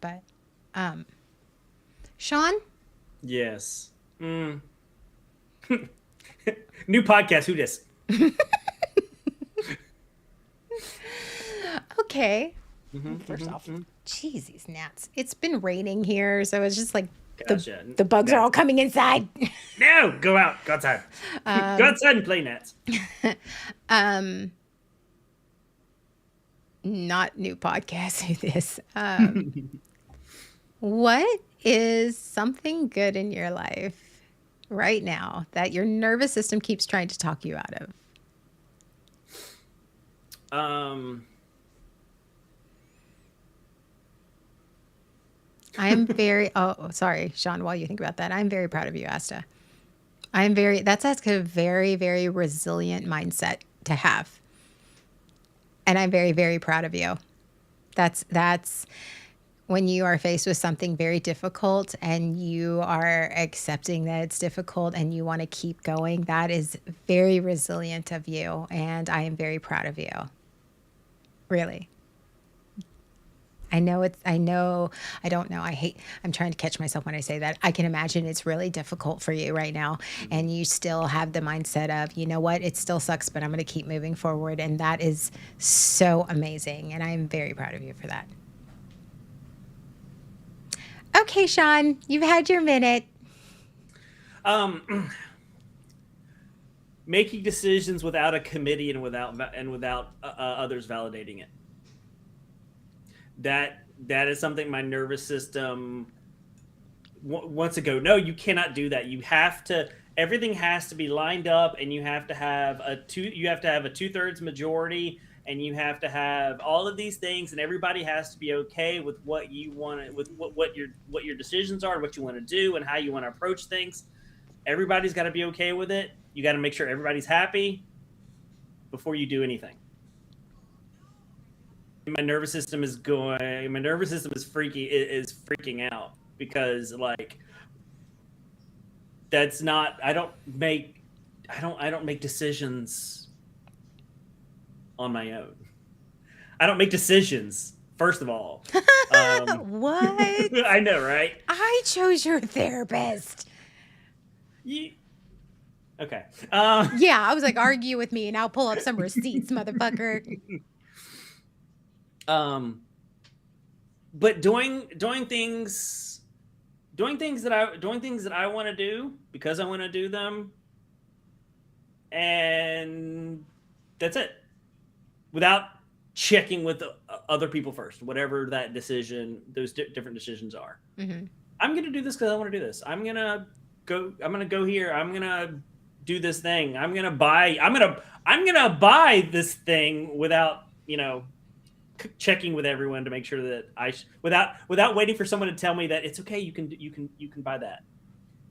But Sean, Yes. Mm. New podcast. Who dis? okay. Mm-hmm, First off, mm-hmm. geez, these gnats. It's been raining here, so it's just like the Gotcha. the bugs are all Nats. coming inside. No, go out. Go outside. Go outside and play nets. Not new podcast. This. What is something good in your life right now that your nervous system keeps trying to talk you out of? Um. I am very, oh, sorry, Sean, while you think about that, I'm very proud of you, Asta. That's a very, very resilient mindset to have. And I'm very, very proud of you. That's when you are faced with something very difficult and you are accepting that it's difficult and you want to keep going. That is very resilient of you. And I am very proud of you. Really. I don't know. I'm trying to catch myself when I say that. I can imagine it's really difficult for you right now. And you still have the mindset of, you know what, it still sucks, but I'm going to keep moving forward. And that is so amazing. And I'm very proud of you for that. Okay, Sean, you've had your minute. Making decisions without a committee and without others validating it. That is something my nervous system wants to go. No, you cannot do that. You have to. Everything has to be lined up, and you have to have a 2/3 majority, and you have to have all of these things, and everybody has to be okay with what you want, with what your decisions are, what you want to do, and how you want to approach things. Everybody's got to be okay with it. You got to make sure everybody's happy before you do anything. My nervous system is freaking out because like that's not I don't make decisions on my own. I don't make decisions, first of all. What? I know, right? I chose your therapist. Okay. Yeah, I was like, argue with me and I'll pull up some receipts, motherfucker. But doing things that I want to do because I want to do them, and that's it, without checking with other people first, whatever that decision, those different decisions are. Mm-hmm. I'm gonna do this because I want to do this. I'm gonna go here. I'm gonna do this thing. I'm gonna buy this thing without checking with everyone to make sure that without waiting for someone to tell me that it's okay. You can buy that.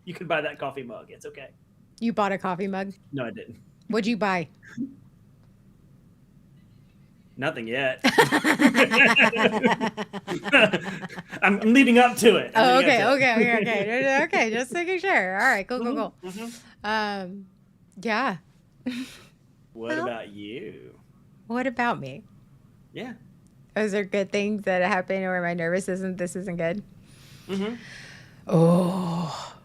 You can buy that coffee mug. It's okay. You bought a coffee mug? No, I didn't. What'd you buy? Nothing yet. I'm leading up to it. Oh, okay. Just making sure. All right, cool. Mm-hmm. Yeah. What about you? What about me? Yeah. Is there good things that happen where my nervous system, this isn't good? Mm-hmm. Oh.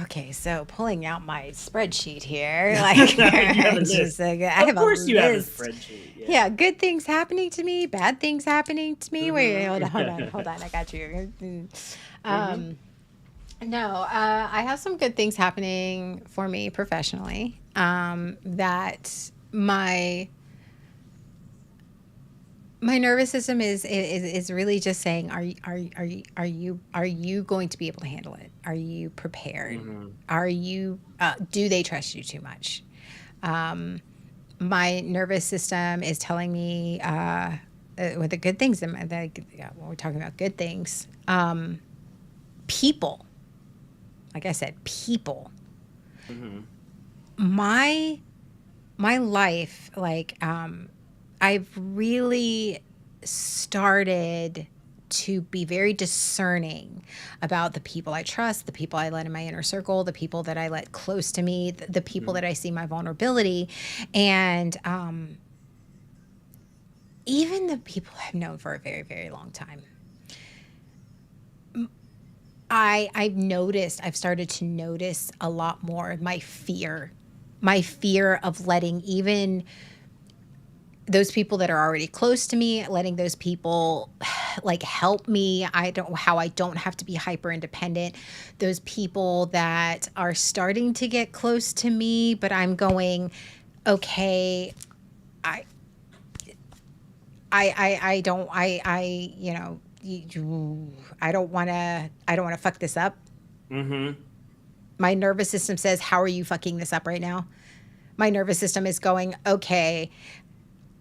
Okay, so pulling out my spreadsheet here, like You have a list. I have Of course, you have a list. spreadsheet. Yeah, good things happening to me, bad things happening to me. Wait, hold on. I got you. No, I have some good things happening for me professionally. That my My nervous system is really just saying, are you going to be able to handle it? Are you prepared? Mm-hmm. Are you do they trust you too much? My nervous system is telling me with the good things. When we're talking about good things, people. Like I said, people. Mm-hmm. My my life, I've really started to be very discerning about the people I trust, the people I let in my inner circle, the people that I let close to me, the people Mm-hmm. that I see my vulnerability, and even the people I've known for a very, very long time. I've started to notice a lot more of my fear of letting even those people that are already close to me, letting those people like help me. I don't have to be hyper independent. Those people that are starting to get close to me, but I'm going, okay, I, I don't, you know, I don't want to fuck this up. Mm-hmm. My nervous system says, how are you fucking this up right now? My nervous system is going, okay,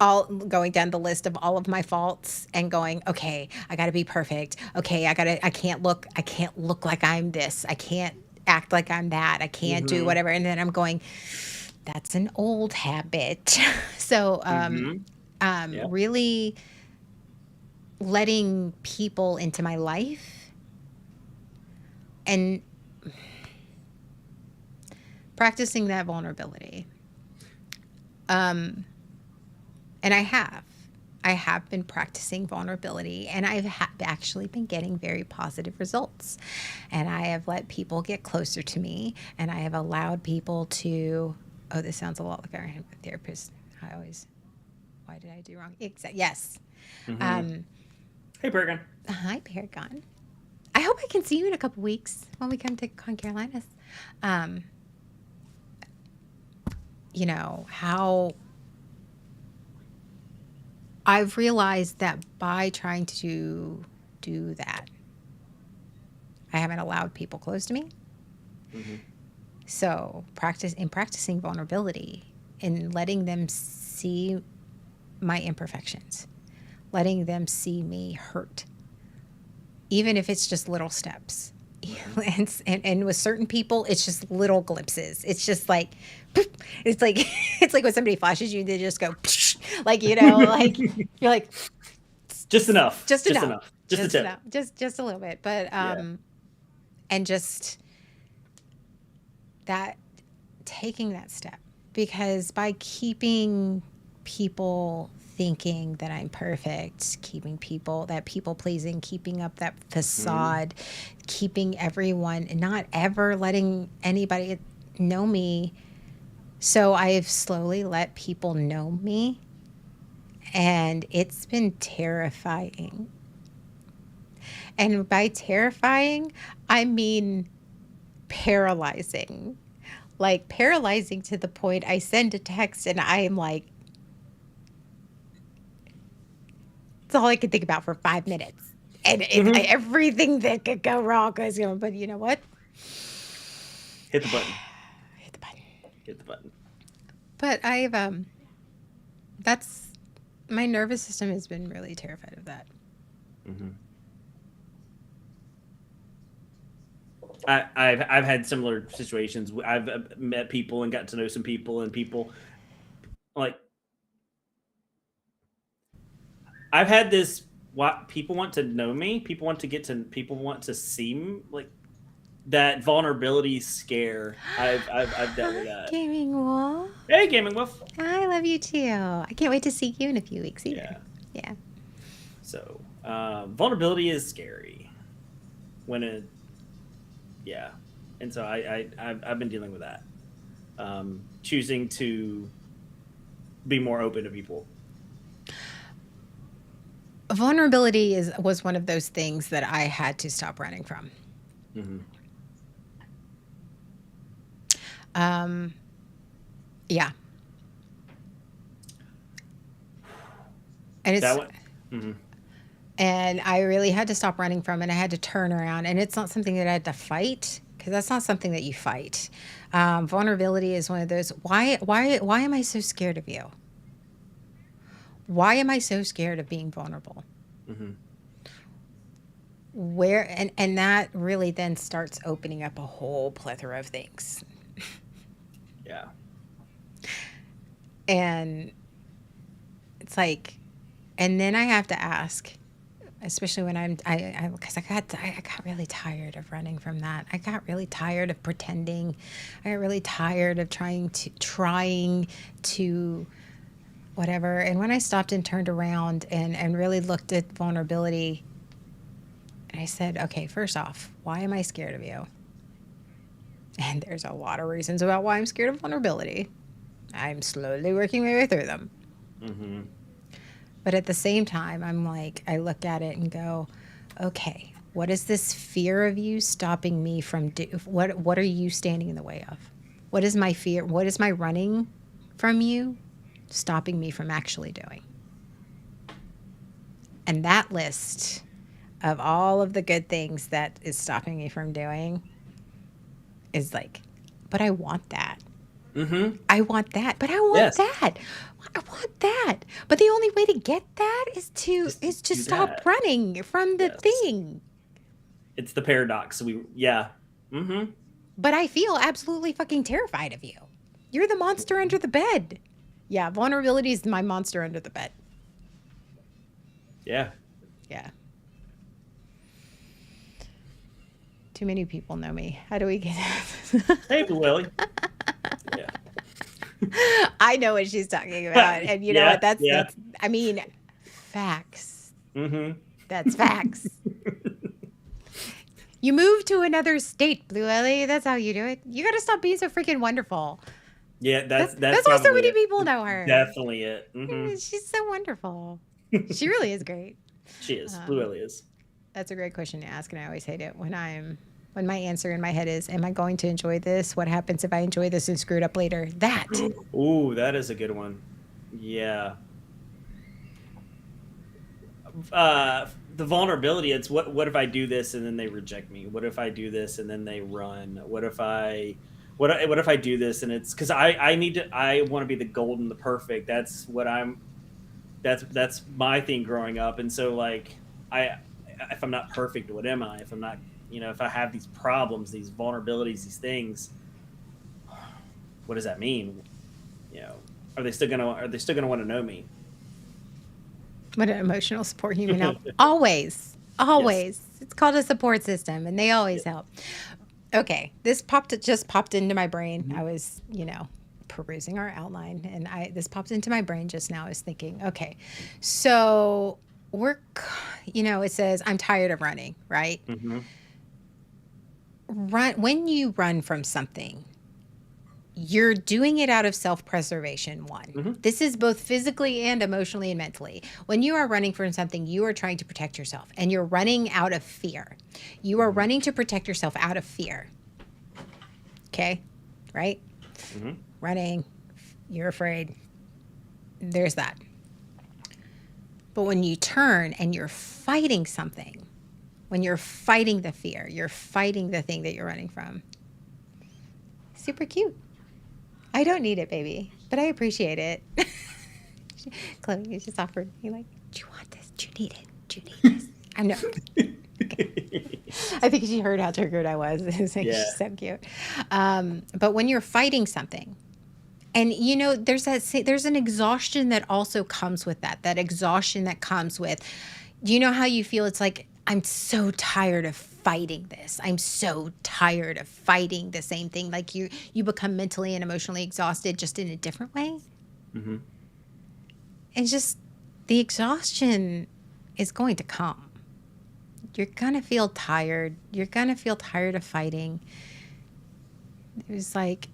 all going down the list of all of my faults and going, okay, I got to be perfect. Okay, I can't look like I'm this. I can't act like I'm that. I can't do Mm-hmm. whatever. And then I'm going, that's an old habit. So, Mm-hmm. Yep. really letting people into my life and practicing that vulnerability. Um, and I have been practicing vulnerability, and I've actually been getting very positive results. And I have let people get closer to me, and I have allowed people to, oh, this sounds a lot like our therapist. Why did I do wrong? Yes. Mm-hmm. Um, Hey, Bergen. Hi, Paragon. I hope I can see you in a couple weeks when we come to Con Carolinas. Um, you know, how I've realized that by trying to do that, I haven't allowed people close to me. Mm-hmm. So practicing vulnerability and letting them see my imperfections, letting them see me hurt, even if it's just little steps. Mm-hmm. And with certain people, it's just little glimpses. It's just like, it's like it's like when somebody flashes you, they just go, like, you know, like you're like, Just enough. just Just enough, enough. Just a tip. just a little bit, but Yeah. and just that taking that step, because by keeping people thinking that I'm perfect, keeping people pleasing, keeping up that Mm-hmm. facade, keeping everyone, not ever letting anybody know me. So I've slowly let people know me, and it's been terrifying. And by terrifying, I mean paralyzing. Like paralyzing to the point I send a text and I am like, it's all I could think about for 5 minutes. And Mm-hmm. everything that could go wrong goes wrong. But you know what? Hit the button. Hit the button. Hit the button. But that's, my nervous system has been really terrified of that. Mm-hmm. I've had similar situations. I've met people and got to know some people, and people like I've had this. What people want to know me, people want to seem like that vulnerability scare. I've dealt with that. Gaming Wolf. Hey, Gaming Wolf. I love you too. I can't wait to see you in a few weeks either. Yeah. Yeah. So vulnerability is scary when it, yeah, and so I've been dealing with that. Choosing to be more open to people. Vulnerability was one of those things that I had to stop running from. Mm-hmm. Yeah. And That it's one. Mm-hmm. And I really had to stop running from it. I had to turn around, and it's not something that I had to fight, because that's not something that you fight. Vulnerability is one of those. Why am I so scared of you? Why am I so scared of being vulnerable? Mm-hmm. Where and that really then starts opening up a whole plethora of things. Yeah. And it's like, and then I have to ask, especially when because I got really tired of running from that. I got really tired of pretending. I got really tired of trying to whatever. And when I stopped and turned around and really looked at vulnerability, and I said, okay, first off, why am I scared of you? And there's a lot of reasons about why I'm scared of vulnerability. I'm slowly working my way through them. Mm-hmm. But at the same time, I'm like, I look at it and go, okay, what is this fear of you stopping me from what are you standing in the way of? What is my fear? What is my running from you stopping me from actually doing? And that list of all of the good things that is stopping me from doing is like, but I want that. Mm-hmm. I want that, but I want Yes. that. I want that. But the only way to get that is to do stop that. running from the Yes. thing. It's the paradox. Yeah. Mm-hmm. But I feel absolutely fucking terrified of you. You're the monster under the bed. Yeah, vulnerability is my monster under the bed. Yeah. Yeah. Too many people know me. How do we get Hey, Blue Ellie. Yeah. I know what she's talking about. And you know Yeah, what? That's yeah. that's I mean, facts. Mm-hmm. That's facts. You move to another state, Blue Ellie. That's how you do it. You got to stop being so freaking wonderful. Yeah, that's That's why so probably many it. people know her. Definitely it. Mm-hmm. She's so wonderful. She really is great. She is. Blue Ellie is. That's a great question to ask, and I always hate it when my answer in my head is, "Am I going to enjoy this? What happens if I enjoy this and screw it up later?" That. Ooh, that is a good one. Yeah. The vulnerability. It's what if I do this and then they reject me? What if I do this and then they run? What if I do this and it's because I want to be the golden, the perfect. That's what I'm. That's my thing growing up, and so like if I'm not perfect, what am I? If I'm not, if I have these problems, these vulnerabilities, these things, what does that mean? Are they still gonna want to know me? What an emotional support human help. Always. Yes. It's called a support system, and they always help. Okay, this just popped into my brain. Mm-hmm. I was, perusing our outline, and this popped into my brain just now. I was thinking, okay, so it says I'm tired of running, right? Mm-hmm. When you run from something, you're doing it out of self-preservation. Mm-hmm. This is both physically and emotionally and mentally. When you are running from something, you are trying to protect yourself, and you're running out of fear. You are running to protect yourself out of fear. Okay? Right? Mm-hmm. Running, you're afraid. There's that. But when you turn and you're fighting something, when you're fighting the fear, you're fighting the thing that you're running from. Super cute. I don't need it, baby, but I appreciate it. Chloe just offered me, like, do you want this? Do you need it? Do you need this? I know. Okay. I think she heard how triggered I was. She's so cute. But when you're fighting something, and there's an exhaustion that also comes with that. That exhaustion that comes with, do you know how you feel? It's like, I'm so tired of fighting this. I'm so tired of fighting the same thing. Like you become mentally and emotionally exhausted, just in a different way. Mm-hmm. And just the exhaustion is going to come. You're gonna feel tired. You're gonna feel tired of fighting. It was like,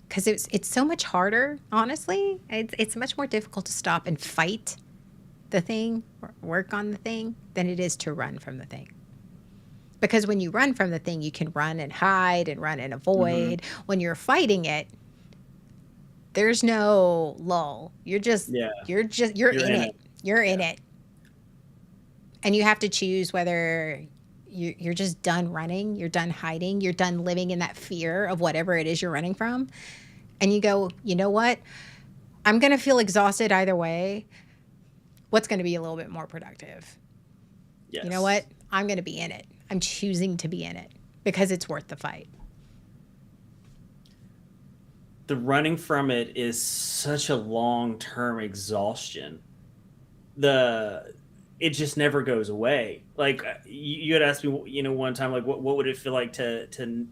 because it's so much harder. Honestly, it's much more difficult to stop and fight the thing or work on the thing than it is to run from the thing. Because when you run from the thing, you can run and hide and run and avoid. Mm-hmm. When you're fighting it, there's no lull. You're in it. You're in it. And you have to choose whether you're just done running, you're done hiding, you're done living in that fear of whatever it is you're running from. And you go, you know what? I'm going to feel exhausted either way. What's going to be a little bit more productive? Yes. You know what? I'm going to be in it. I'm choosing to be in it because it's worth the fight. The running from it is such a long-term exhaustion. It just never goes away. Like you had asked me, one time, like what would it feel like to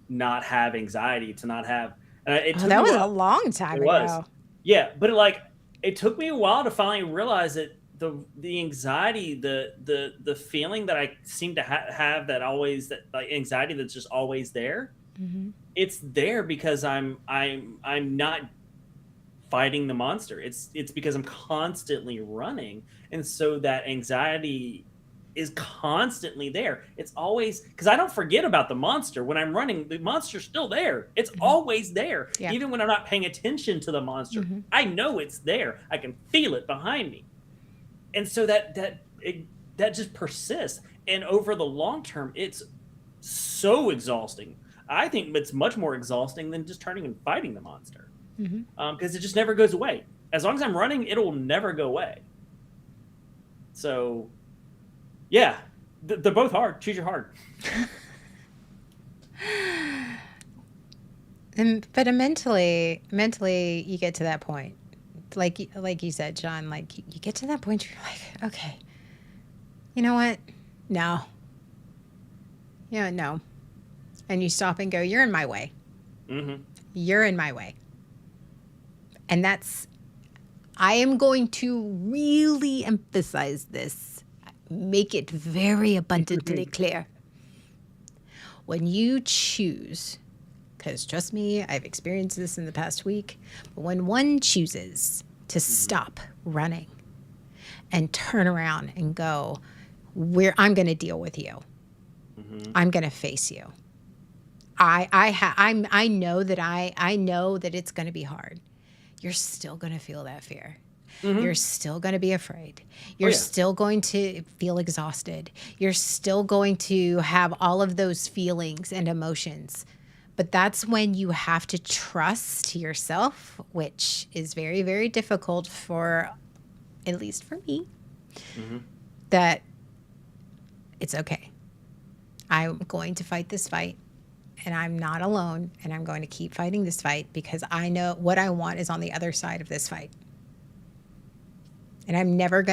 not have anxiety, to not have. That was a long time ago. Yeah, but it took me a while to finally realize that the anxiety, the feeling that I seem to have that always, that like anxiety that's just always there. Mm-hmm. It's there because I'm not fighting the monster. It's because I'm constantly running, and so that anxiety is constantly there. It's always, because I don't forget about the monster when I'm running. The monster's still there. It's always there. Yeah. Even when I'm not paying attention to the monster, I know it's there. I can feel it behind me, and so that just persists. And over the long term, it's so exhausting. I think it's much more exhausting than just turning and fighting the monster, because it just never goes away. As long as I'm running, it'll never go away. So, yeah, they're both hard. Choose your hard. But mentally, you get to that point, like you said, John. Like you get to that point, you're like, okay, you know what? No. Yeah, no. And you stop and go, you're in my way. Mm-hmm. You're in my way. And I am going to really emphasize this, make it very abundantly clear. When you choose, because trust me, I've experienced this in the past week, but when one chooses to stop running and turn around and go, I'm going to deal with you. I'm going to face you. I know that it's going to be hard. You're still going to feel that fear. You're still going to be afraid. You're still going to feel exhausted. You're still going to have all of those feelings and emotions. But that's when you have to trust yourself, which is very, very difficult for, at least for me, that it's okay. I'm going to fight this fight. And I'm not alone, and I'm going to keep fighting this fight because I know what I want is on the other side of this fight. And I'm never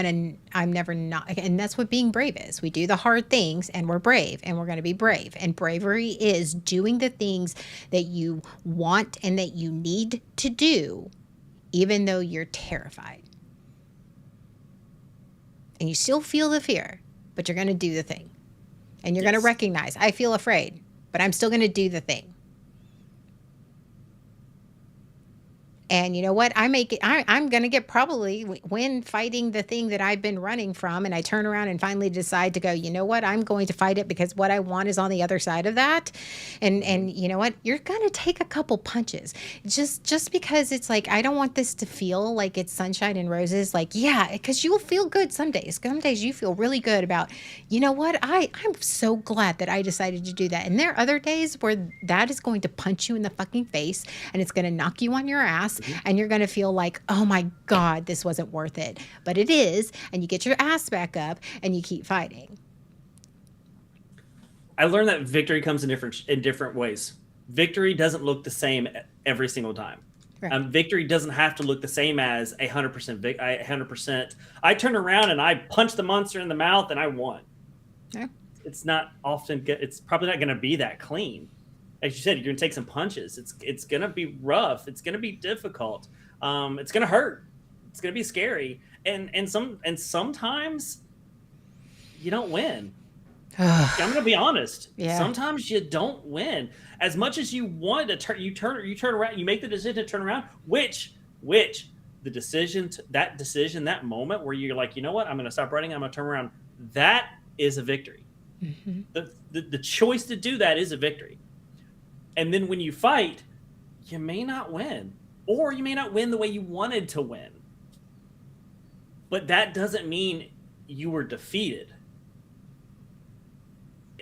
not, and that's what being brave is. We do the hard things and we're brave, and we're going to be brave. And bravery is doing the things that you want and that you need to do, even though you're terrified. And you still feel the fear, but you're going to do the thing. And you're going to recognize, I feel afraid, but I'm still going to do the thing. And you know what? I'm going to get probably when fighting the thing that I've been running from, and I turn around and finally decide to go, you know what? I'm going to fight it because what I want is on the other side of that. And you know what? You're going to take a couple punches just because it's like, I don't want this to feel like it's sunshine and roses. Like, yeah, because you'll feel good some days. Some days you feel really good about, you know what? I'm so glad that I decided to do that. And there are other days where that is going to punch you in the fucking face, and it's going to knock you on your ass. And you're going to feel like, oh my God, this wasn't worth it. But it is. And you get your ass back up and you keep fighting. I learned that victory comes in different ways. Victory doesn't look the same every single time. Right. Victory doesn't have to look the same as 100%. 100%. I turn around and I punch the monster in the mouth and I won. Yeah. It's not often good. It's probably not going to be that clean. As you said, you're going to take some punches. It's going to be rough. It's going to be difficult. It's going to hurt. It's going to be scary. And sometimes you don't win. I'm going to be honest. Yeah. Sometimes you don't win. As much as you want to turn around, you make the decision to turn around, which the decision, that moment where you're like, you know what, I'm going to stop running, I'm going to turn around. That is a victory. The choice to do that is a victory. And then when you fight, you may not win, or you may not win the way you wanted to win. But that doesn't mean you were defeated.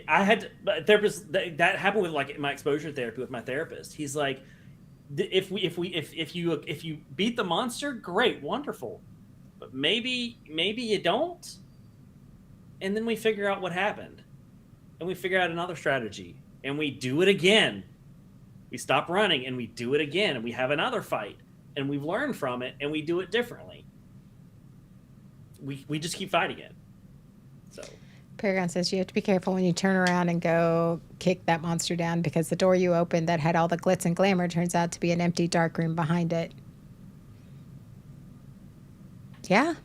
I had to, therapist that happened with like my exposure therapy with my therapist. He's like, if you beat the monster, great, wonderful, but maybe you don't, and then we figure out what happened, and we figure out another strategy, and we do it again. We stop running and we do it again, and we have another fight, and we've learned from it, and we do it differently. We just keep fighting it. So. Paragon says you have to be careful when you turn around and go kick that monster down because the door you opened that had all the glitz and glamour turns out to be an empty dark room behind it. Yeah.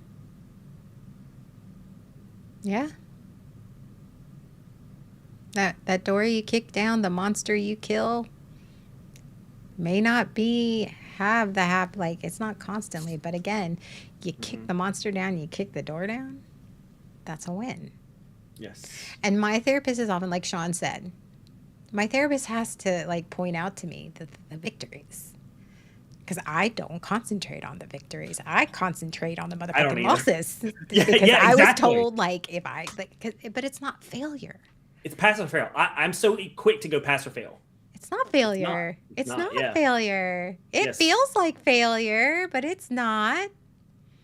Yeah. That door you kick down, the monster you kill may not have like it's not constantly, but again, you kick the monster down, you kick the door down, that's a win. Yes. And my therapist is often, like Sean said, my therapist has to like point out to me the victories. Because I don't concentrate on the victories. I concentrate on the motherfucking losses. Because I was told like if I like, but it's not failure. It's pass or fail. I'm so quick to go pass or fail. It's not failure. It's not failure. It feels like failure, but it's not.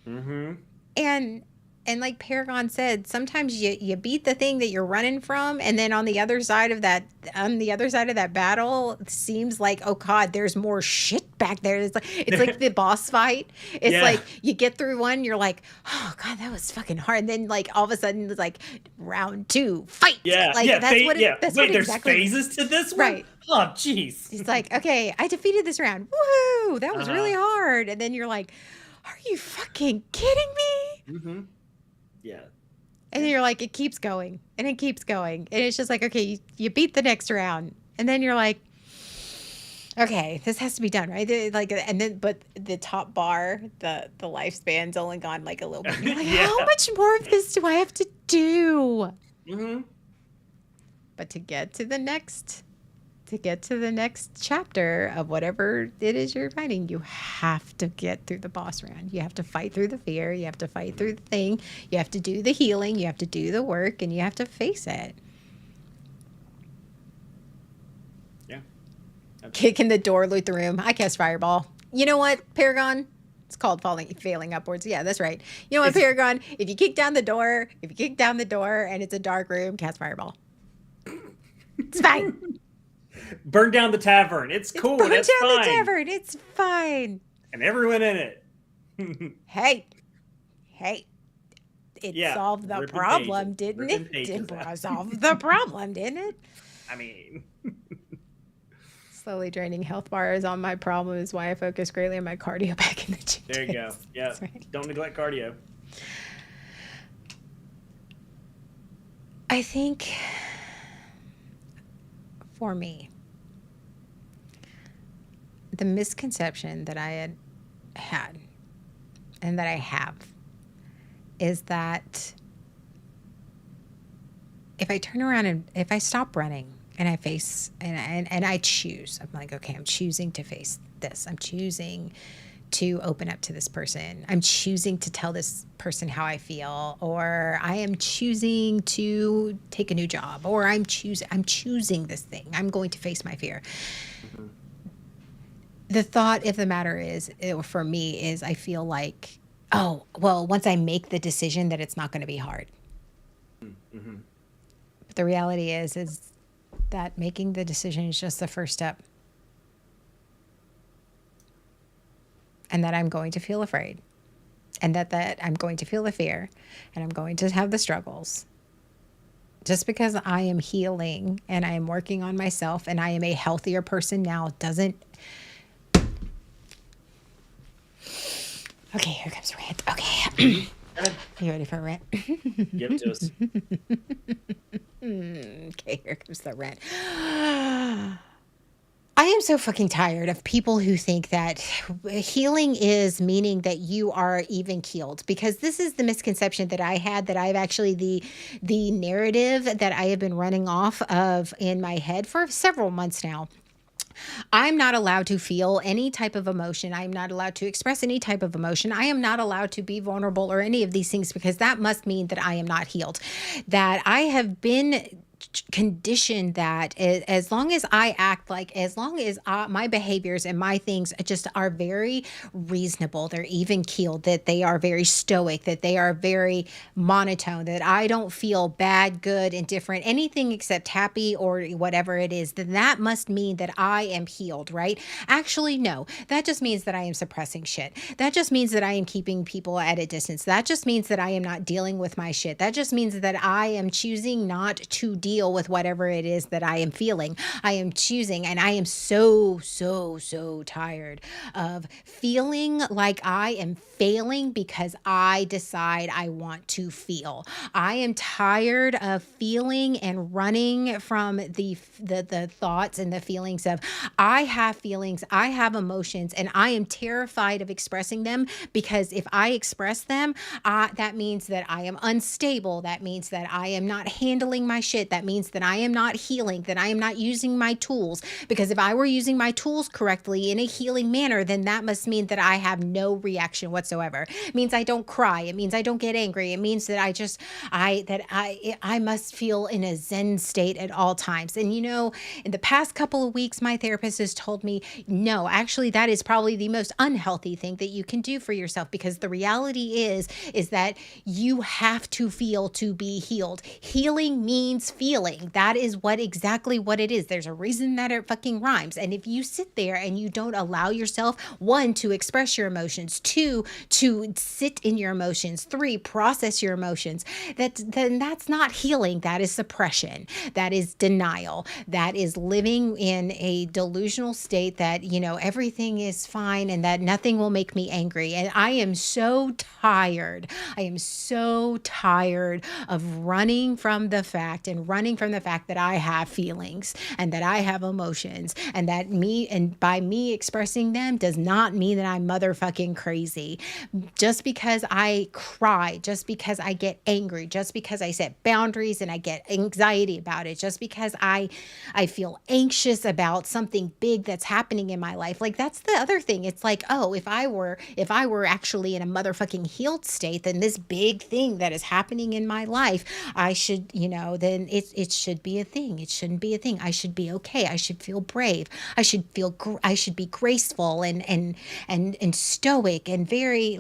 Mm-hmm. And like Paragon said, sometimes you beat the thing that you're running from, and then on the other side of that battle, it seems like, oh God, there's more shit back there. It's like the boss fight. It's like you get through one, you're like, oh God, that was fucking hard. And then like all of a sudden it's like round 2, fight. That's what there's exactly phases to this one? Right. Oh jeez. It's like, okay, I defeated this round. Woohoo! That was really hard. And then you're like, are you fucking kidding me? Mm-hmm. Yeah. And then you're like, it keeps going and it keeps going. And it's just like, okay, you beat the next round. And then you're like, okay, this has to be done, right? Like, and then, but the top bar, the lifespan's only gone like a little bit. You're like, how much more of this do I have to do? Mm-hmm. But to get to the next chapter of whatever it is you're fighting, you have to get through the boss round. You have to fight through the fear. You have to fight through the thing. You have to do the healing. You have to do the work, and you have to face it. Yeah. Kicking the door, loot the room. I cast Fireball. You know what, Paragon? It's called failing upwards. Yeah, that's right. You know what, Paragon? If you kick down the door, and it's a dark room, cast Fireball. It's fine. Burn down the tavern. It's cool. Burn That's down fine. the tavern. It's fine. And everyone in it. Hey. It solved the problem, didn't it? It solved the problem, didn't it? I mean. Slowly draining health bars on my problem is why I focus greatly on my cardio back in the gym. There you go. Yeah. Right. Don't neglect cardio. I think for me, the misconception that I had and that I have is that if I turn around and if I stop running and I face and I choose, I'm like, okay, I'm choosing to face this. I'm choosing to open up to this person. I'm choosing to tell this person how I feel, or I am choosing to take a new job, or I'm choosing this thing. I'm going to face my fear. Mm-hmm. The thought of the matter is, for me, is I feel like, oh, well, once I make the decision that it's not going to be hard. Mm-hmm. But the reality is that making the decision is just the first step. And that I'm going to feel afraid, and that I'm going to feel the fear, and I'm going to have the struggles. Just because I am healing and I am working on myself and I am a healthier person now doesn't. Okay, here comes a rant. Okay. You ready for a rant? Give it to us. Okay, here comes the rant. I am so fucking tired of people who think that healing is meaning that you are even keeled, because this is the misconception that I had, that I've actually the narrative that I have been running off of in my head for several months now. I'm not allowed to feel any type of emotion. I'm not allowed to express any type of emotion. I am not allowed to be vulnerable or any of these things, because that must mean that I am not healed. That I have been conditioned that as long as I act like, as long as my behaviors and my things just are very reasonable, they're even keeled, that they are very stoic, that they are very monotone, that I don't feel bad, good, indifferent, anything except happy or whatever it is, then that must mean that I am healed, right? Actually, no, that just means that I am suppressing shit. That just means that I am keeping people at a distance. That just means that I am not dealing with my shit. That just means that I am choosing not to deal with whatever it is that I am feeling. I am choosing, and I am so tired of feeling like I am failing because I decide I want to feel. I am tired of feeling and running from the thoughts and the feelings of I have feelings, I have emotions, and I am terrified of expressing them because if I express them, that means that I am unstable. That means that I am not handling my shit. That means that I am not healing, that I am not using my tools. Because if I were using my tools correctly in a healing manner, then that must mean that I have no reaction whatsoever. It means I don't cry. It means I don't get angry. It means that I must feel in a Zen state at all times. And in the past couple of weeks, my therapist has told me, no, actually, that is probably the most unhealthy thing that you can do for yourself, because the reality is that you have to feel to be healed. Healing means feeling. That is exactly what it is. There's a reason that it fucking rhymes. And if you sit there and you don't allow yourself, one, to express your emotions, two, to sit in your emotions, three, process your emotions, then that's not healing. That is suppression. That is denial. That is living in a delusional state that, everything is fine and that nothing will make me angry. And I am so tired. I am so tired of running from the fact that I have feelings and that I have emotions, and that by me expressing them does not mean that I'm motherfucking crazy. Just because I cry, just because I get angry, just because I set boundaries and I get anxiety about it, just because I feel anxious about something big that's happening in my life. Like, that's the other thing. It's like, oh, if I were actually in a motherfucking healed state, then this big thing that is happening in my life, I should, then it should be a thing. It shouldn't be a thing. I should be okay. I should feel brave. I should be graceful and stoic and very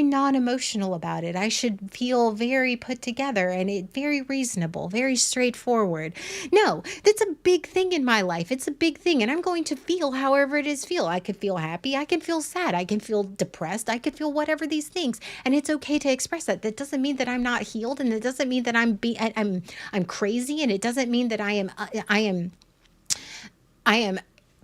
non-emotional about it. I should feel very put together and very reasonable, very straightforward. No, that's a big thing in my life. It's a big thing, and I'm going to feel however it is feel. I could feel happy. I can feel sad. I can feel depressed. I could feel whatever these things, and it's okay to express that. That doesn't mean that I'm not healed, and it doesn't mean that I'm crazy, and it doesn't mean that I am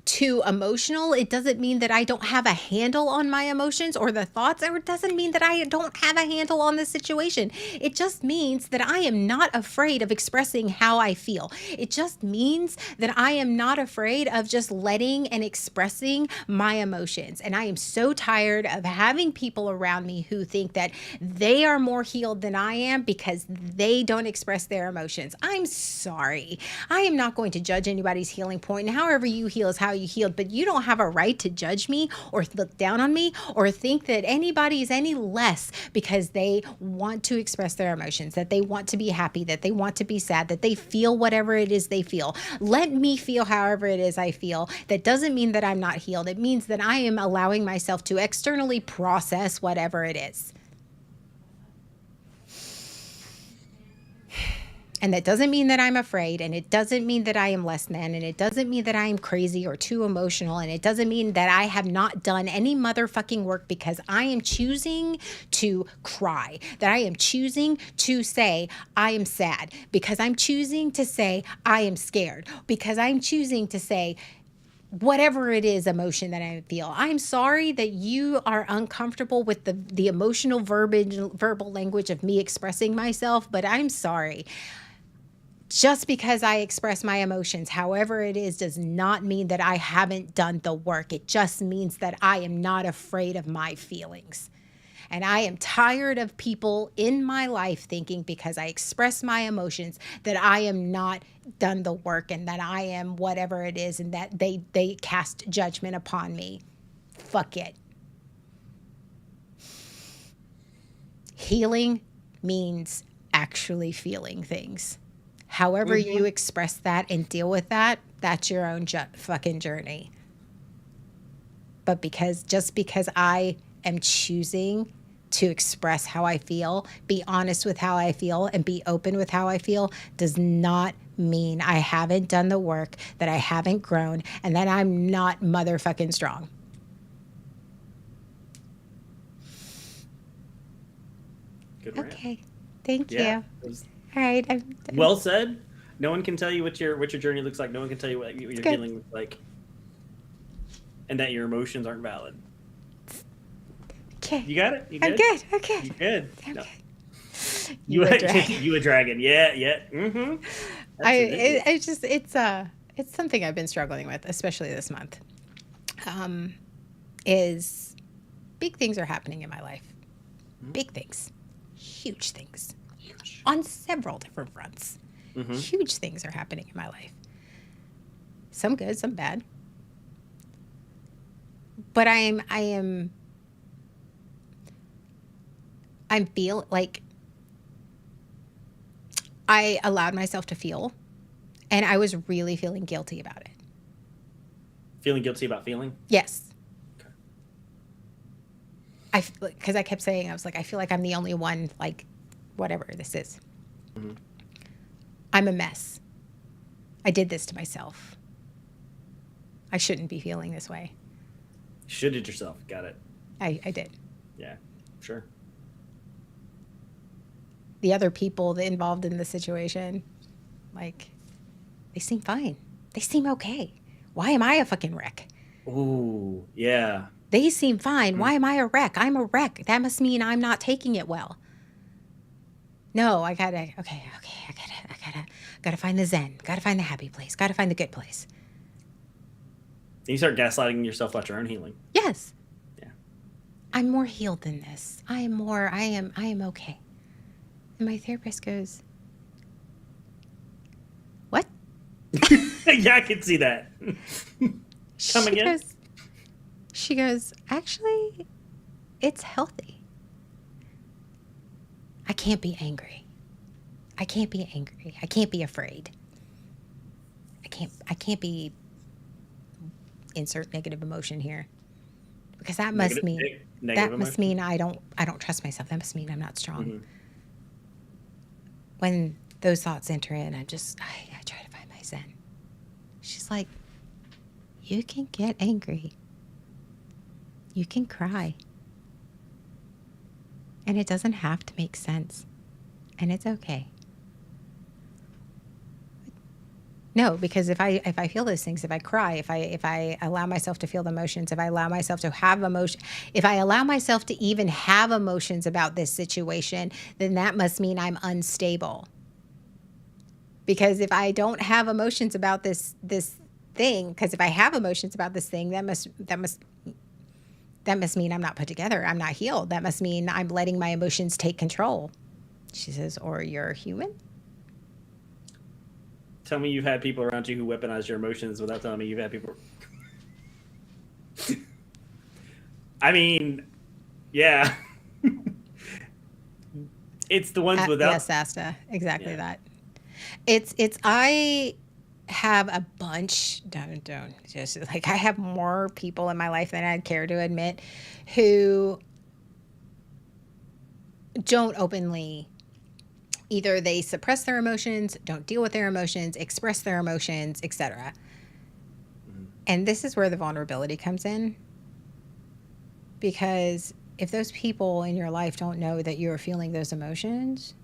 too emotional. It doesn't mean that I don't have a handle on my emotions or the thoughts, or it doesn't mean that I don't have a handle on the situation. It just means that I am not afraid of expressing how I feel. It just means that I am not afraid of just letting and expressing my emotions. And I am so tired of having people around me who think that they are more healed than I am because they don't express their emotions. I'm sorry. I am not going to judge anybody's healing point, and however you heal is how you healed, but you don't have a right to judge me or look down on me or think that anybody is any less because they want to express their emotions, that they want to be happy, that they want to be sad, that they feel whatever it is they feel. Let me feel however it is I feel. That doesn't mean that I'm not healed. It means that I am allowing myself to externally process whatever it is. And that doesn't mean that I'm afraid, and it doesn't mean that I am less than, and it doesn't mean that I am crazy or too emotional, and it doesn't mean that I have not done any motherfucking work because I am choosing to cry, that I am choosing to say I am sad, because I'm choosing to say I am scared, because I'm choosing to say whatever it is emotion that I feel. I'm sorry that you are uncomfortable with the emotional verbal language of me expressing myself, but I'm sorry. Just because I express my emotions, however it is, does not mean that I haven't done the work. It just means that I am not afraid of my feelings. And I am tired of people in my life thinking because I express my emotions that I am not done the work and that I am whatever it is and that they cast judgment upon me. Fuck it. Healing means actually feeling things. However Mm-hmm. you express that and deal with that, that's your own fucking journey. But just because I am choosing to express how I feel, be honest with how I feel, and be open with how I feel, does not mean I haven't done the work, that I haven't grown, and that I'm not motherfucking strong. Good rant. Okay. Thank Yeah. you. It was All right. well said. No one can tell you what your journey looks like. No one can tell you what you're good. dealing with, like, and that your emotions aren't valid. Okay. You got it. You I'm good? good. Okay. You good? I'm No. good. You a dragon. you a dragon. Yeah. Yeah. Mm-hmm. It's something I've been struggling with, especially this month. Is big things are happening in my life. Big things, huge things, on several different fronts. Mm-hmm. Huge things are happening in my life. Some good, some bad. But I feel like I allowed myself to feel, and I was really feeling guilty about it. Feeling guilty about feeling? Yes. Okay. Because I kept saying, I was like, I feel like I'm the only one, like, whatever this is. Mm-hmm. I'm a mess. I did this to myself. I shouldn't be feeling this way. Shoulded yourself. Got it. I did. Yeah. Sure. The other people that involved in the situation, like, they seem fine. They seem okay. Why am I a fucking wreck? Ooh. Yeah. They seem fine. Why am I a wreck? I'm a wreck. That must mean I'm not taking it well. No, I gotta find the zen. Gotta find the happy place. Gotta find the good place. You start gaslighting yourself about your own healing. Yes. Yeah. I'm more healed than this. I am okay. And my therapist goes, what? Yeah, I can see that. Come again? She goes, actually, it's healthy. I can't be angry. I can't be angry. I can't be afraid. I can't be insert negative emotion here. Because that must mean I don't trust myself. That must mean I'm not strong. Mm-hmm. When those thoughts enter in, I try to find my zen. She's like, you can get angry. You can cry. And it doesn't have to make sense. And it's okay. No, because if I feel those things, if I cry, if I allow myself to feel the emotions, if I allow myself to have emotion, if I allow myself to even have emotions about this situation, then that must mean I'm unstable. Because if I don't have emotions about this thing, because if I have emotions about this thing, that must mean I'm not put together. I'm not healed. That must mean I'm letting my emotions take control. She says, or you're human. Tell me you've had people around you who weaponize your emotions without telling me you've had people. I mean, yeah. It's the ones without. Yes, Asta. Exactly that. I have a bunch, don't just like, I have more people in my life than I'd care to admit who don't openly, either they suppress their emotions, don't deal with their emotions, express their emotions, etc. Mm-hmm. And this is where the vulnerability comes in. Because if those people in your life don't know that you're feeling those emotions,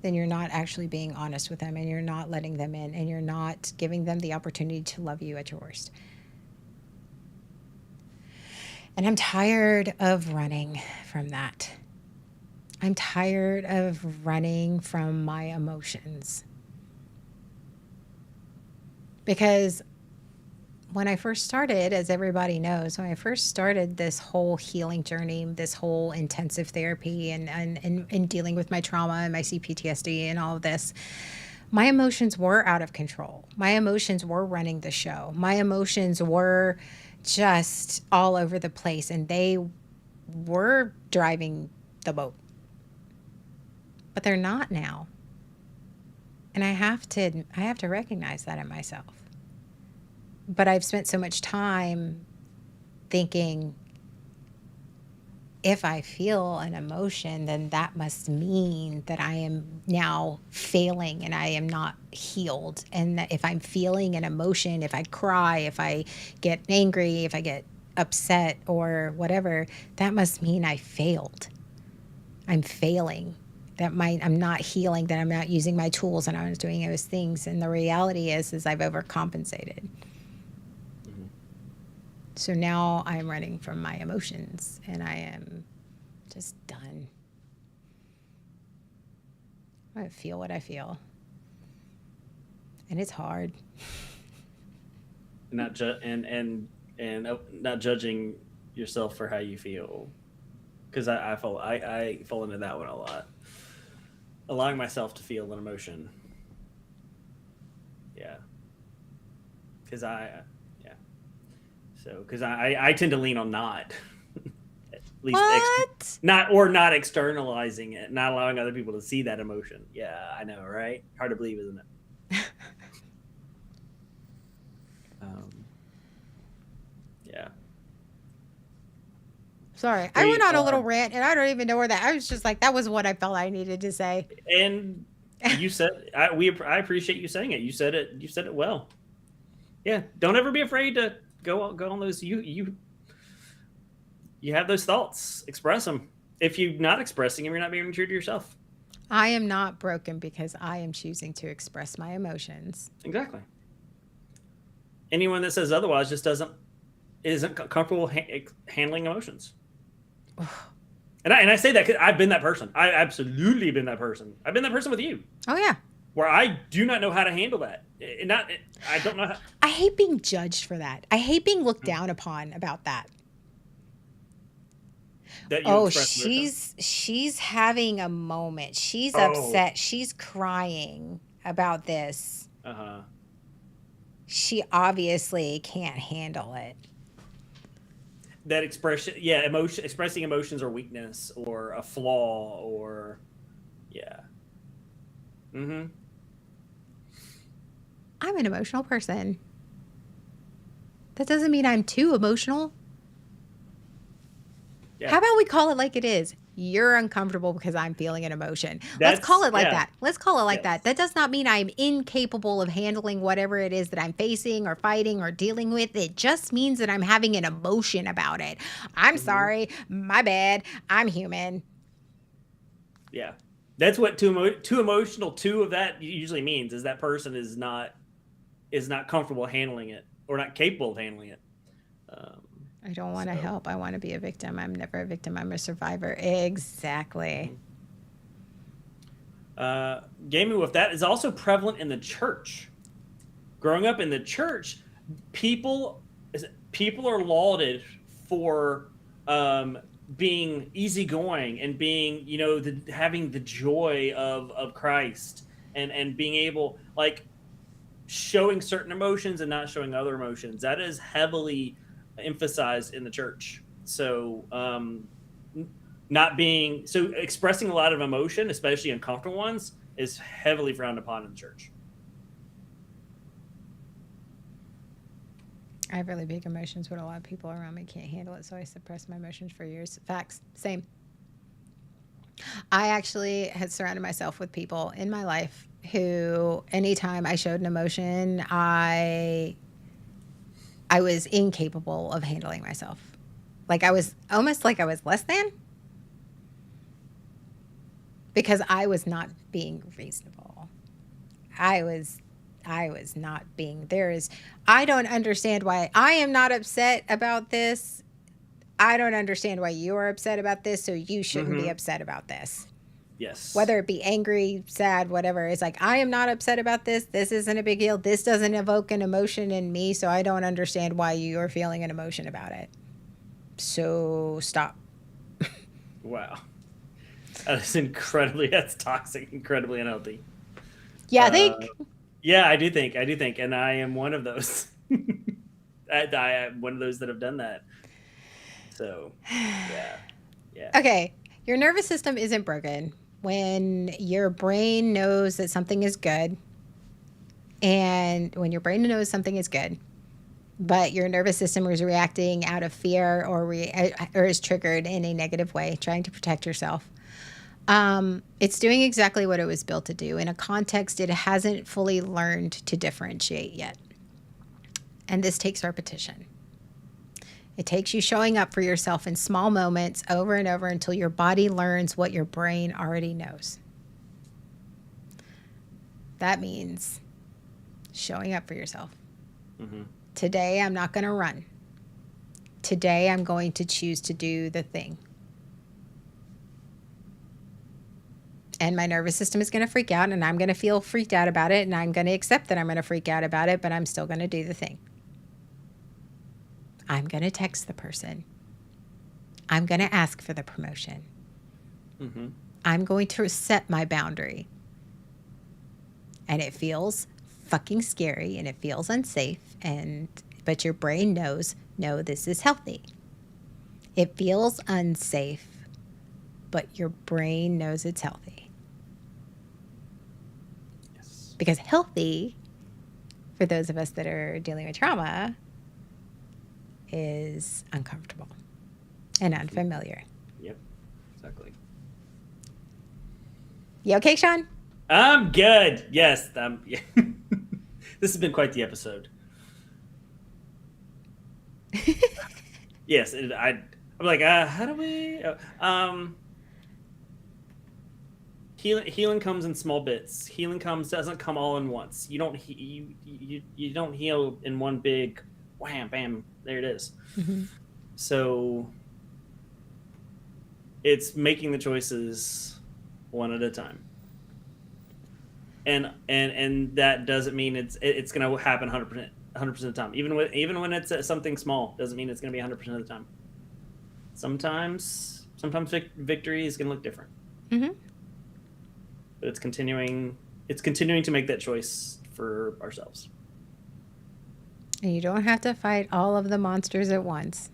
then you're not actually being honest with them, and you're not letting them in, and you're not giving them the opportunity to love you at your worst. And I'm tired of running from that. I'm tired of running from my emotions. Because when I first started, as everybody knows, when I first started this whole healing journey, this whole intensive therapy and dealing with my trauma and my CPTSD and all of this, my emotions were out of control. My emotions were running the show. My emotions were just all over the place, and they were driving the boat. But they're not now. And I have to recognize that in myself. But I've spent so much time thinking, if I feel an emotion, then that must mean that I am now failing and I am not healed. And that if I'm feeling an emotion, if I cry, if I get angry, if I get upset or whatever, that must mean I failed. I'm failing. I'm not healing, that I'm not using my tools and I was doing those things. And the reality is I've overcompensated. So now I'm running from my emotions and I am just done. I feel what I feel. And it's hard. Not not judging yourself for how you feel. Because I fall into that one a lot. Allowing myself to feel an emotion. Yeah. Because because I tend to lean on not, at least not externalizing it, not allowing other people to see that emotion. Yeah, I know, right? Hard to believe, isn't it? Yeah. Sorry, I went on a little rant, and I don't even know where that. I was just like, that was what I felt I needed to say. And you said, I appreciate you saying it. You said it well. Yeah, don't ever be afraid to go on those. You have those thoughts. Express them. If you're not expressing them, you're not being true to yourself. I am not broken because I am choosing to express my emotions. Exactly. Anyone that says otherwise just isn't comfortable handling emotions. And I say that because I've been that person. I absolutely been that person. I've been that person with you. Oh yeah. Where I do not know how to handle that. I don't know how. I hate being judged for that. I hate being looked down upon about that. She's having a moment. She's upset. She's crying about this. Uh-huh. She obviously can't handle it. That expression, yeah, expressing emotions or weakness or a flaw or, yeah. Mm-hmm. I'm an emotional person. That doesn't mean I'm too emotional. Yeah. How about we call it like it is? You're uncomfortable because I'm feeling an emotion. Let's call it like that. Let's call it like that. That does not mean I'm incapable of handling whatever it is that I'm facing or fighting or dealing with. It just means that I'm having an emotion about it. I'm sorry. My bad. I'm human. Yeah. That's what too emotional of that usually means, is that person is not comfortable handling it or not capable of handling it. I don't want to help. I want to be a victim. I'm never a victim. I'm a survivor. Exactly. Gaming with that is also prevalent in the church. Growing up in the church, people are lauded for being easygoing and being, having the joy of Christ and being able, like, showing certain emotions and not showing other emotions. That is heavily emphasized in the church. So expressing a lot of emotion, especially uncomfortable ones, is heavily frowned upon in the church. I have really big emotions, but a lot of people around me can't handle it, so I suppress my emotions for years. Facts. Same. I actually had surrounded myself with people in my life who, anytime I showed an emotion, I was incapable of handling myself. Like I was almost like I was less than, because I was not being reasonable. I was not being, I don't understand why I am not upset about this. I don't understand why you are upset about this, so you shouldn't be upset about this. Yes. Whether it be angry, sad, whatever. It's like, I am not upset about this. This isn't a big deal. This doesn't evoke an emotion in me, so I don't understand why you are feeling an emotion about it. So stop. Wow. That's toxic, incredibly unhealthy. Yeah, I think. Yeah, I do think. And I am one of those. I am one of those that have done that. So, yeah. Okay. Your nervous system isn't broken. when your brain knows that something is good, and when your brain knows something is good, but your nervous system is reacting out of fear or is triggered in a negative way, trying to protect yourself. It's doing exactly what it was built to do in a context it hasn't fully learned to differentiate yet. And this takes repetition. It takes you showing up for yourself in small moments over and over until your body learns what your brain already knows. That means showing up for yourself. Mm-hmm. Today, I'm not going to run. Today, I'm going to choose to do the thing. And my nervous system is going to freak out, and I'm going to feel freaked out about it, and I'm going to accept that I'm going to freak out about it, but I'm still going to do the thing. I'm going to text the person. I'm going to ask for the promotion. Mm-hmm. I'm going to set my boundary. And it feels fucking scary, and it feels unsafe, but your brain knows, no, this is healthy. It feels unsafe, but your brain knows it's healthy. Yes. Because healthy, for those of us that are dealing with trauma, is uncomfortable and unfamiliar. Yep, exactly. You okay, Sean? I'm good. Yes. Yeah. This has been quite the episode. Yes. I'm like, how do we? Healing comes in small bits. Healing doesn't come all in once. You don't heal in one big wham, bam. There it is. Mm-hmm. So it's making the choices one at a time. And that doesn't mean it's going to happen 100% of the time. Even when it's something small, doesn't mean it's going to be 100% of the time. Sometimes victory is going to look different. Mm-hmm. But it's continuing to make that choice for ourselves. And you don't have to fight all of the monsters at once.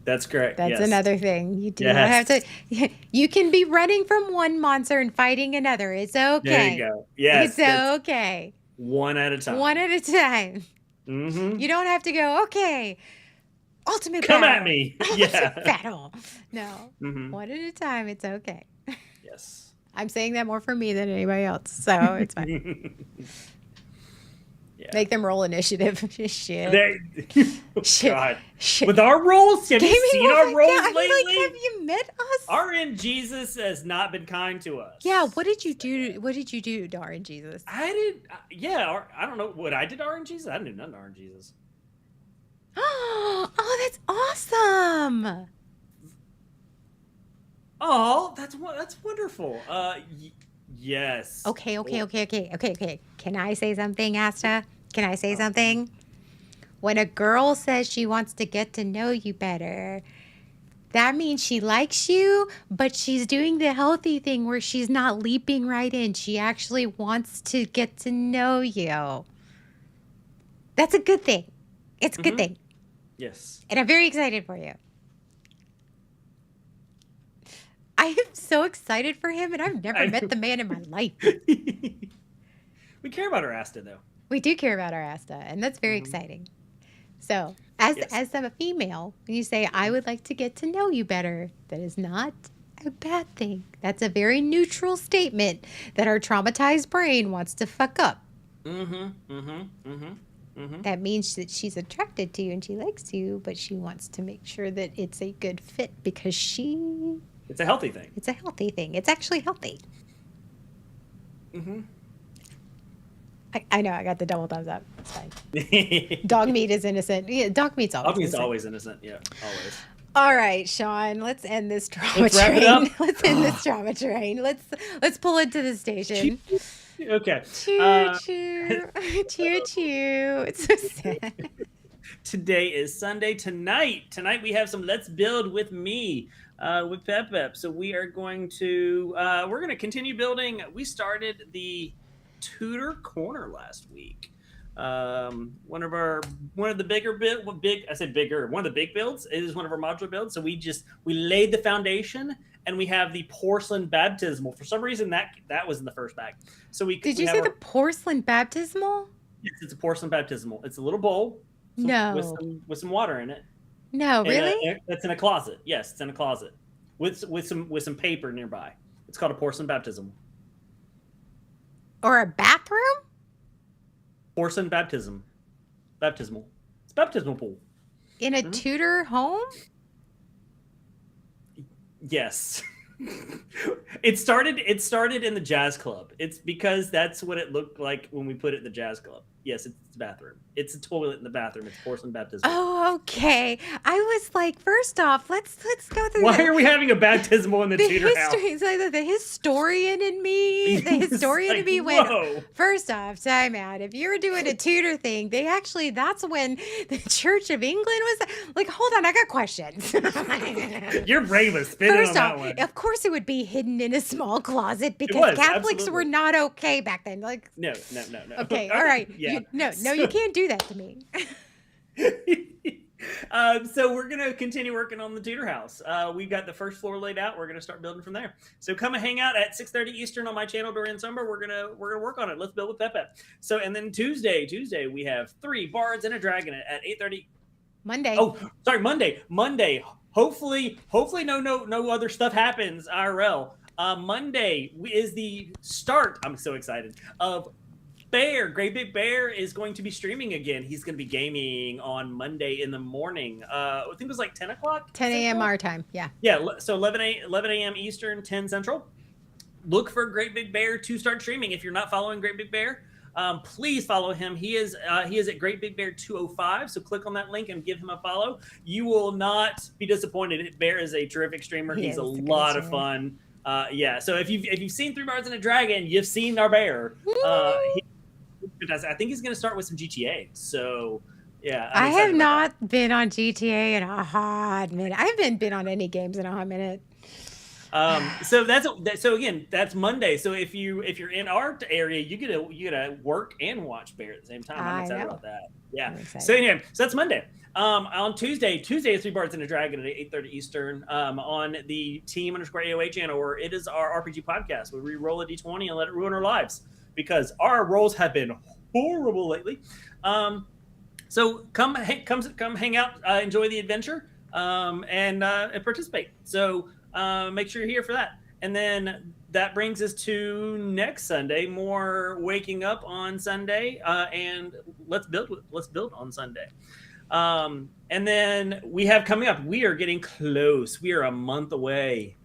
That's correct. That's yes. Another thing. You do not have to. You can be running from one monster and fighting another. It's okay. There you go. Yes. It's okay. One at a time. One at a time. Mm-hmm. You don't have to go, okay, ultimate Come battle. at me. Ultimate Yeah. battle. No. Mm-hmm. One at a time. It's okay. Yes. I'm saying that more for me than anybody else. So it's fine. Yeah. Make them roll initiative. Shit. Oh, Shit. God. Shit. With our rolls, have Give you me seen one. our rolls Yeah, I lately? mean, like, have you met us? RN Jesus has not been kind to us. Yeah, what did you do? What did you do, Darn Jesus? I did. Yeah, I don't know what I did to RN Jesus. I didn't do nothing to RN Jesus. Oh, that's awesome. Oh, that's wonderful. Yes. Okay. Can I say something, Asta? Can I say something? When a girl says she wants to get to know you better, that means she likes you, but she's doing the healthy thing where she's not leaping right in. She actually wants to get to know you. That's a good thing. It's a good thing. Yes. And I'm very excited for you. I am so excited for him, and I've never met the man in my life. We care about our Asta, though. We do care about our Asta, and that's very exciting. So, as a female, when you say, I would like to get to know you better, that is not a bad thing. That's a very neutral statement that our traumatized brain wants to fuck up. That means that she's attracted to you and she likes you, but she wants to make sure that it's a good fit because it's a healthy thing. It's a healthy thing. It's actually healthy. I know, I got the double thumbs up. It's fine. Dog meat is innocent. Yeah, dog meat's always innocent. Yeah, always. All right, Sean, let's end this trauma Let's wrap it train. up. Let's end this trauma train. Let's pull into the station. Okay. Choo choo. Choo choo. It's so sad. Today is Sunday. Tonight we have some Let's Build with me with Pep. So we're going to continue building. We started the Tutor Corner last week. One of the one of the big builds is one of our modular builds. So we laid the foundation, and we have the porcelain baptismal. For some reason that was in the first bag. So did you say the porcelain baptismal? Yes, it's a porcelain baptismal. It's a little bowl. With some water in it. No, really? It's in a closet. Yes, it's in a closet with some paper nearby. It's called a porcelain baptismal. Or a bathroom? Porcelain baptismal. It's a baptismal pool. In a Tudor home? Yes. It started in the jazz club. It's because that's what it looked like when we put it in the jazz club. Yes, it's a bathroom. It's a toilet in the bathroom. It's porcelain baptismal. Oh, okay. I was like, first off, let's go through. Why are we having a baptismal in the Tudor house? So the historian in me, went. Whoa. First off, time out. If you were doing a Tudor thing, that's when the Church of England was like. Hold on, I got questions. Your brain was spinning first on that off, one. Of course, it would be hidden in a small closet because Catholics absolutely. were not okay back then. Like, no. Okay, all right. Yeah. No, you can't do that to me. So we're gonna continue working on the Tudor house. We've got the first floor laid out. We're gonna start building from there. So come and hang out at 6:30 Eastern on my channel during summer. We're gonna work on it. Let's build with Pepe. So and then Tuesday we have 3 bards and a dragon at 8:30. Monday. Oh, sorry, Monday. Hopefully no other stuff happens IRL. Monday is the start. I'm so excited of Great Big Bear is going to be streaming again. He's going to be gaming on Monday in the morning. I think it was like 10 o'clock. 10 a.m. our time. Yeah. Yeah. So 11 a.m. Eastern, 10 Central. Look for Great Big Bear to start streaming. If you're not following Great Big Bear, please follow him. He is at Great Big Bear 205. So click on that link and give him a follow. You will not be disappointed. Bear is a terrific streamer. He's a lot of fun. Yeah. So if you've seen 3 Bards and a Dragon, you've seen our bear. I think he's going to start with some GTA. So, yeah. I have not been on GTA in a hot minute. I haven't been on any games in a hot minute. So again, that's Monday. So if you're in our area, you get to work and watch Bear at the same time. I'm excited about that. Yeah. So anyway, so that's Monday. On Tuesday is 3 Bards and a Dragon at 8:30 Eastern on the Team_AOA channel, where it is our RPG podcast where we roll a d20 and let it ruin our lives, because our rolls have been horrible lately. So come hang out, enjoy the adventure, and participate. So make sure you're here for that. And then that brings us to next Sunday, more waking up on Sunday, and let's build on Sunday. And then we have coming up, we are getting close. We are a month away.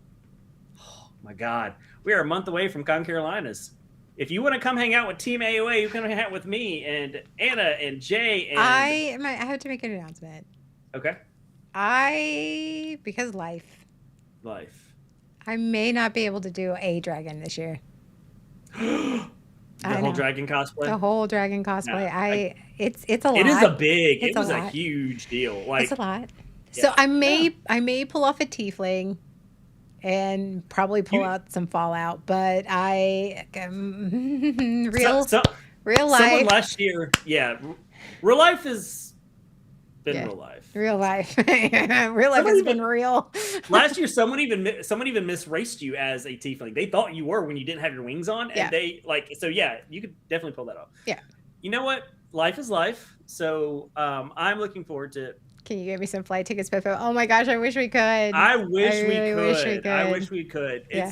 Oh my God. We are a month away from Con Carolinas. If you want to come hang out with Team AOA, you can hang out with me and Anna and Jay. And I have to make an announcement. Okay. Because life. I may not be able to do a dragon this year. The whole dragon cosplay. No, it's a lot. It is a huge deal. Like, it's a lot. Yeah. So I may pull off a tiefling and probably pull out some Fallout, but real life. Someone last year, real life has been real life. Real life has been real. Last year, someone even misraced you as a tiefling. They thought you were when you didn't have your wings on, and you could definitely pull that off. Yeah. You know what? Life is life. So I'm looking forward to. Can you give me some flight tickets, Pepe? Oh my gosh, I wish we could. I wish we could. Yeah.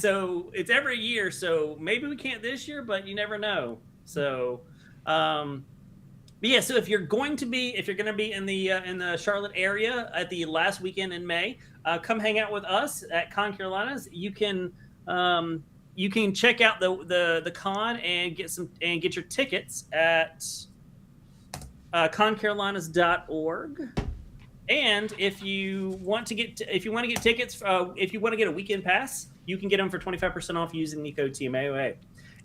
It's every year, so maybe we can't this year, but you never know. So, but yeah. So if you're going to be in the Charlotte area at the last weekend in May, come hang out with us at Con Carolinas. You can check out the con and get your tickets at concarolinas.org. And if you want to get tickets, if you want to get a weekend pass, you can get them for 25% off using the code TMAOA.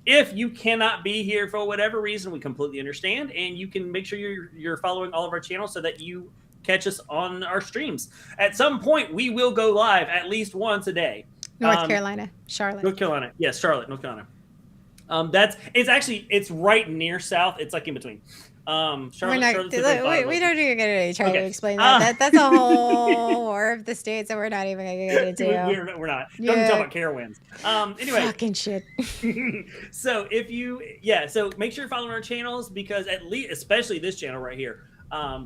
If you cannot be here for whatever reason, we completely understand, and you can make sure you're following all of our channels so that you catch us on our streams. At some point, we will go live at least once a day. North Carolina, Charlotte. North Carolina, yes, Charlotte, North Carolina. It's right near South. It's like in between. We're not. Charlotte's the great bottom We of- don't even gonna try to Okay. explain that. That's a whole war of the states that we're not even gonna get into. We're not. Don't Yeah. talk about Carowinds. Anyway, Fucking shit. so so make sure you're following our channels, because at least, especially this channel right here,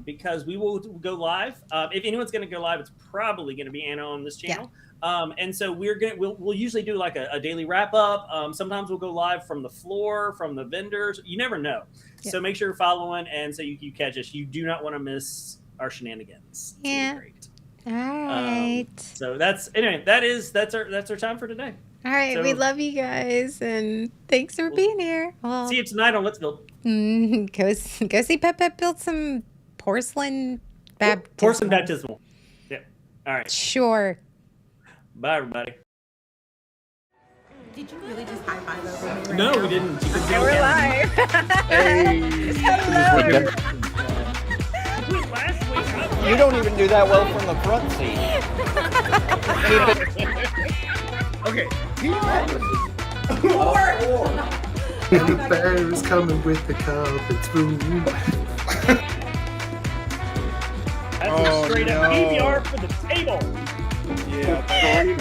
because we will go live. If anyone's going to go live, it's probably going to be Anna on this channel. And so we'll usually do like a daily wrap up. Sometimes we'll go live from the floor, from the vendors. You never know. Yeah. So make sure you're following, and so you catch us. You do not want to miss our shenanigans. It's gonna be Yeah. great. All right. So that's our time for today. All right. so- We love you guys, and thanks for being here. Well, See you tonight on Let's Build. go see Pep build some porcelain baptismal. Porcelain baptismal. Yeah. All right. Sure. Bye, everybody. Did you really just high five over me? Right No, now? we didn't. You can do We're it. live. Hello. Last week, You don't even do that well from the front seat. Okay. The bear's coming with the cup and spoon. That's Oh, a straight up no. PBR for the table. Yeah. I didn't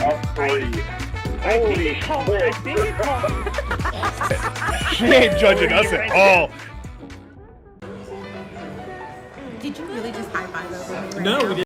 call She ain't judging us at all. Did you really just high five over me? Right No, now? we didn't.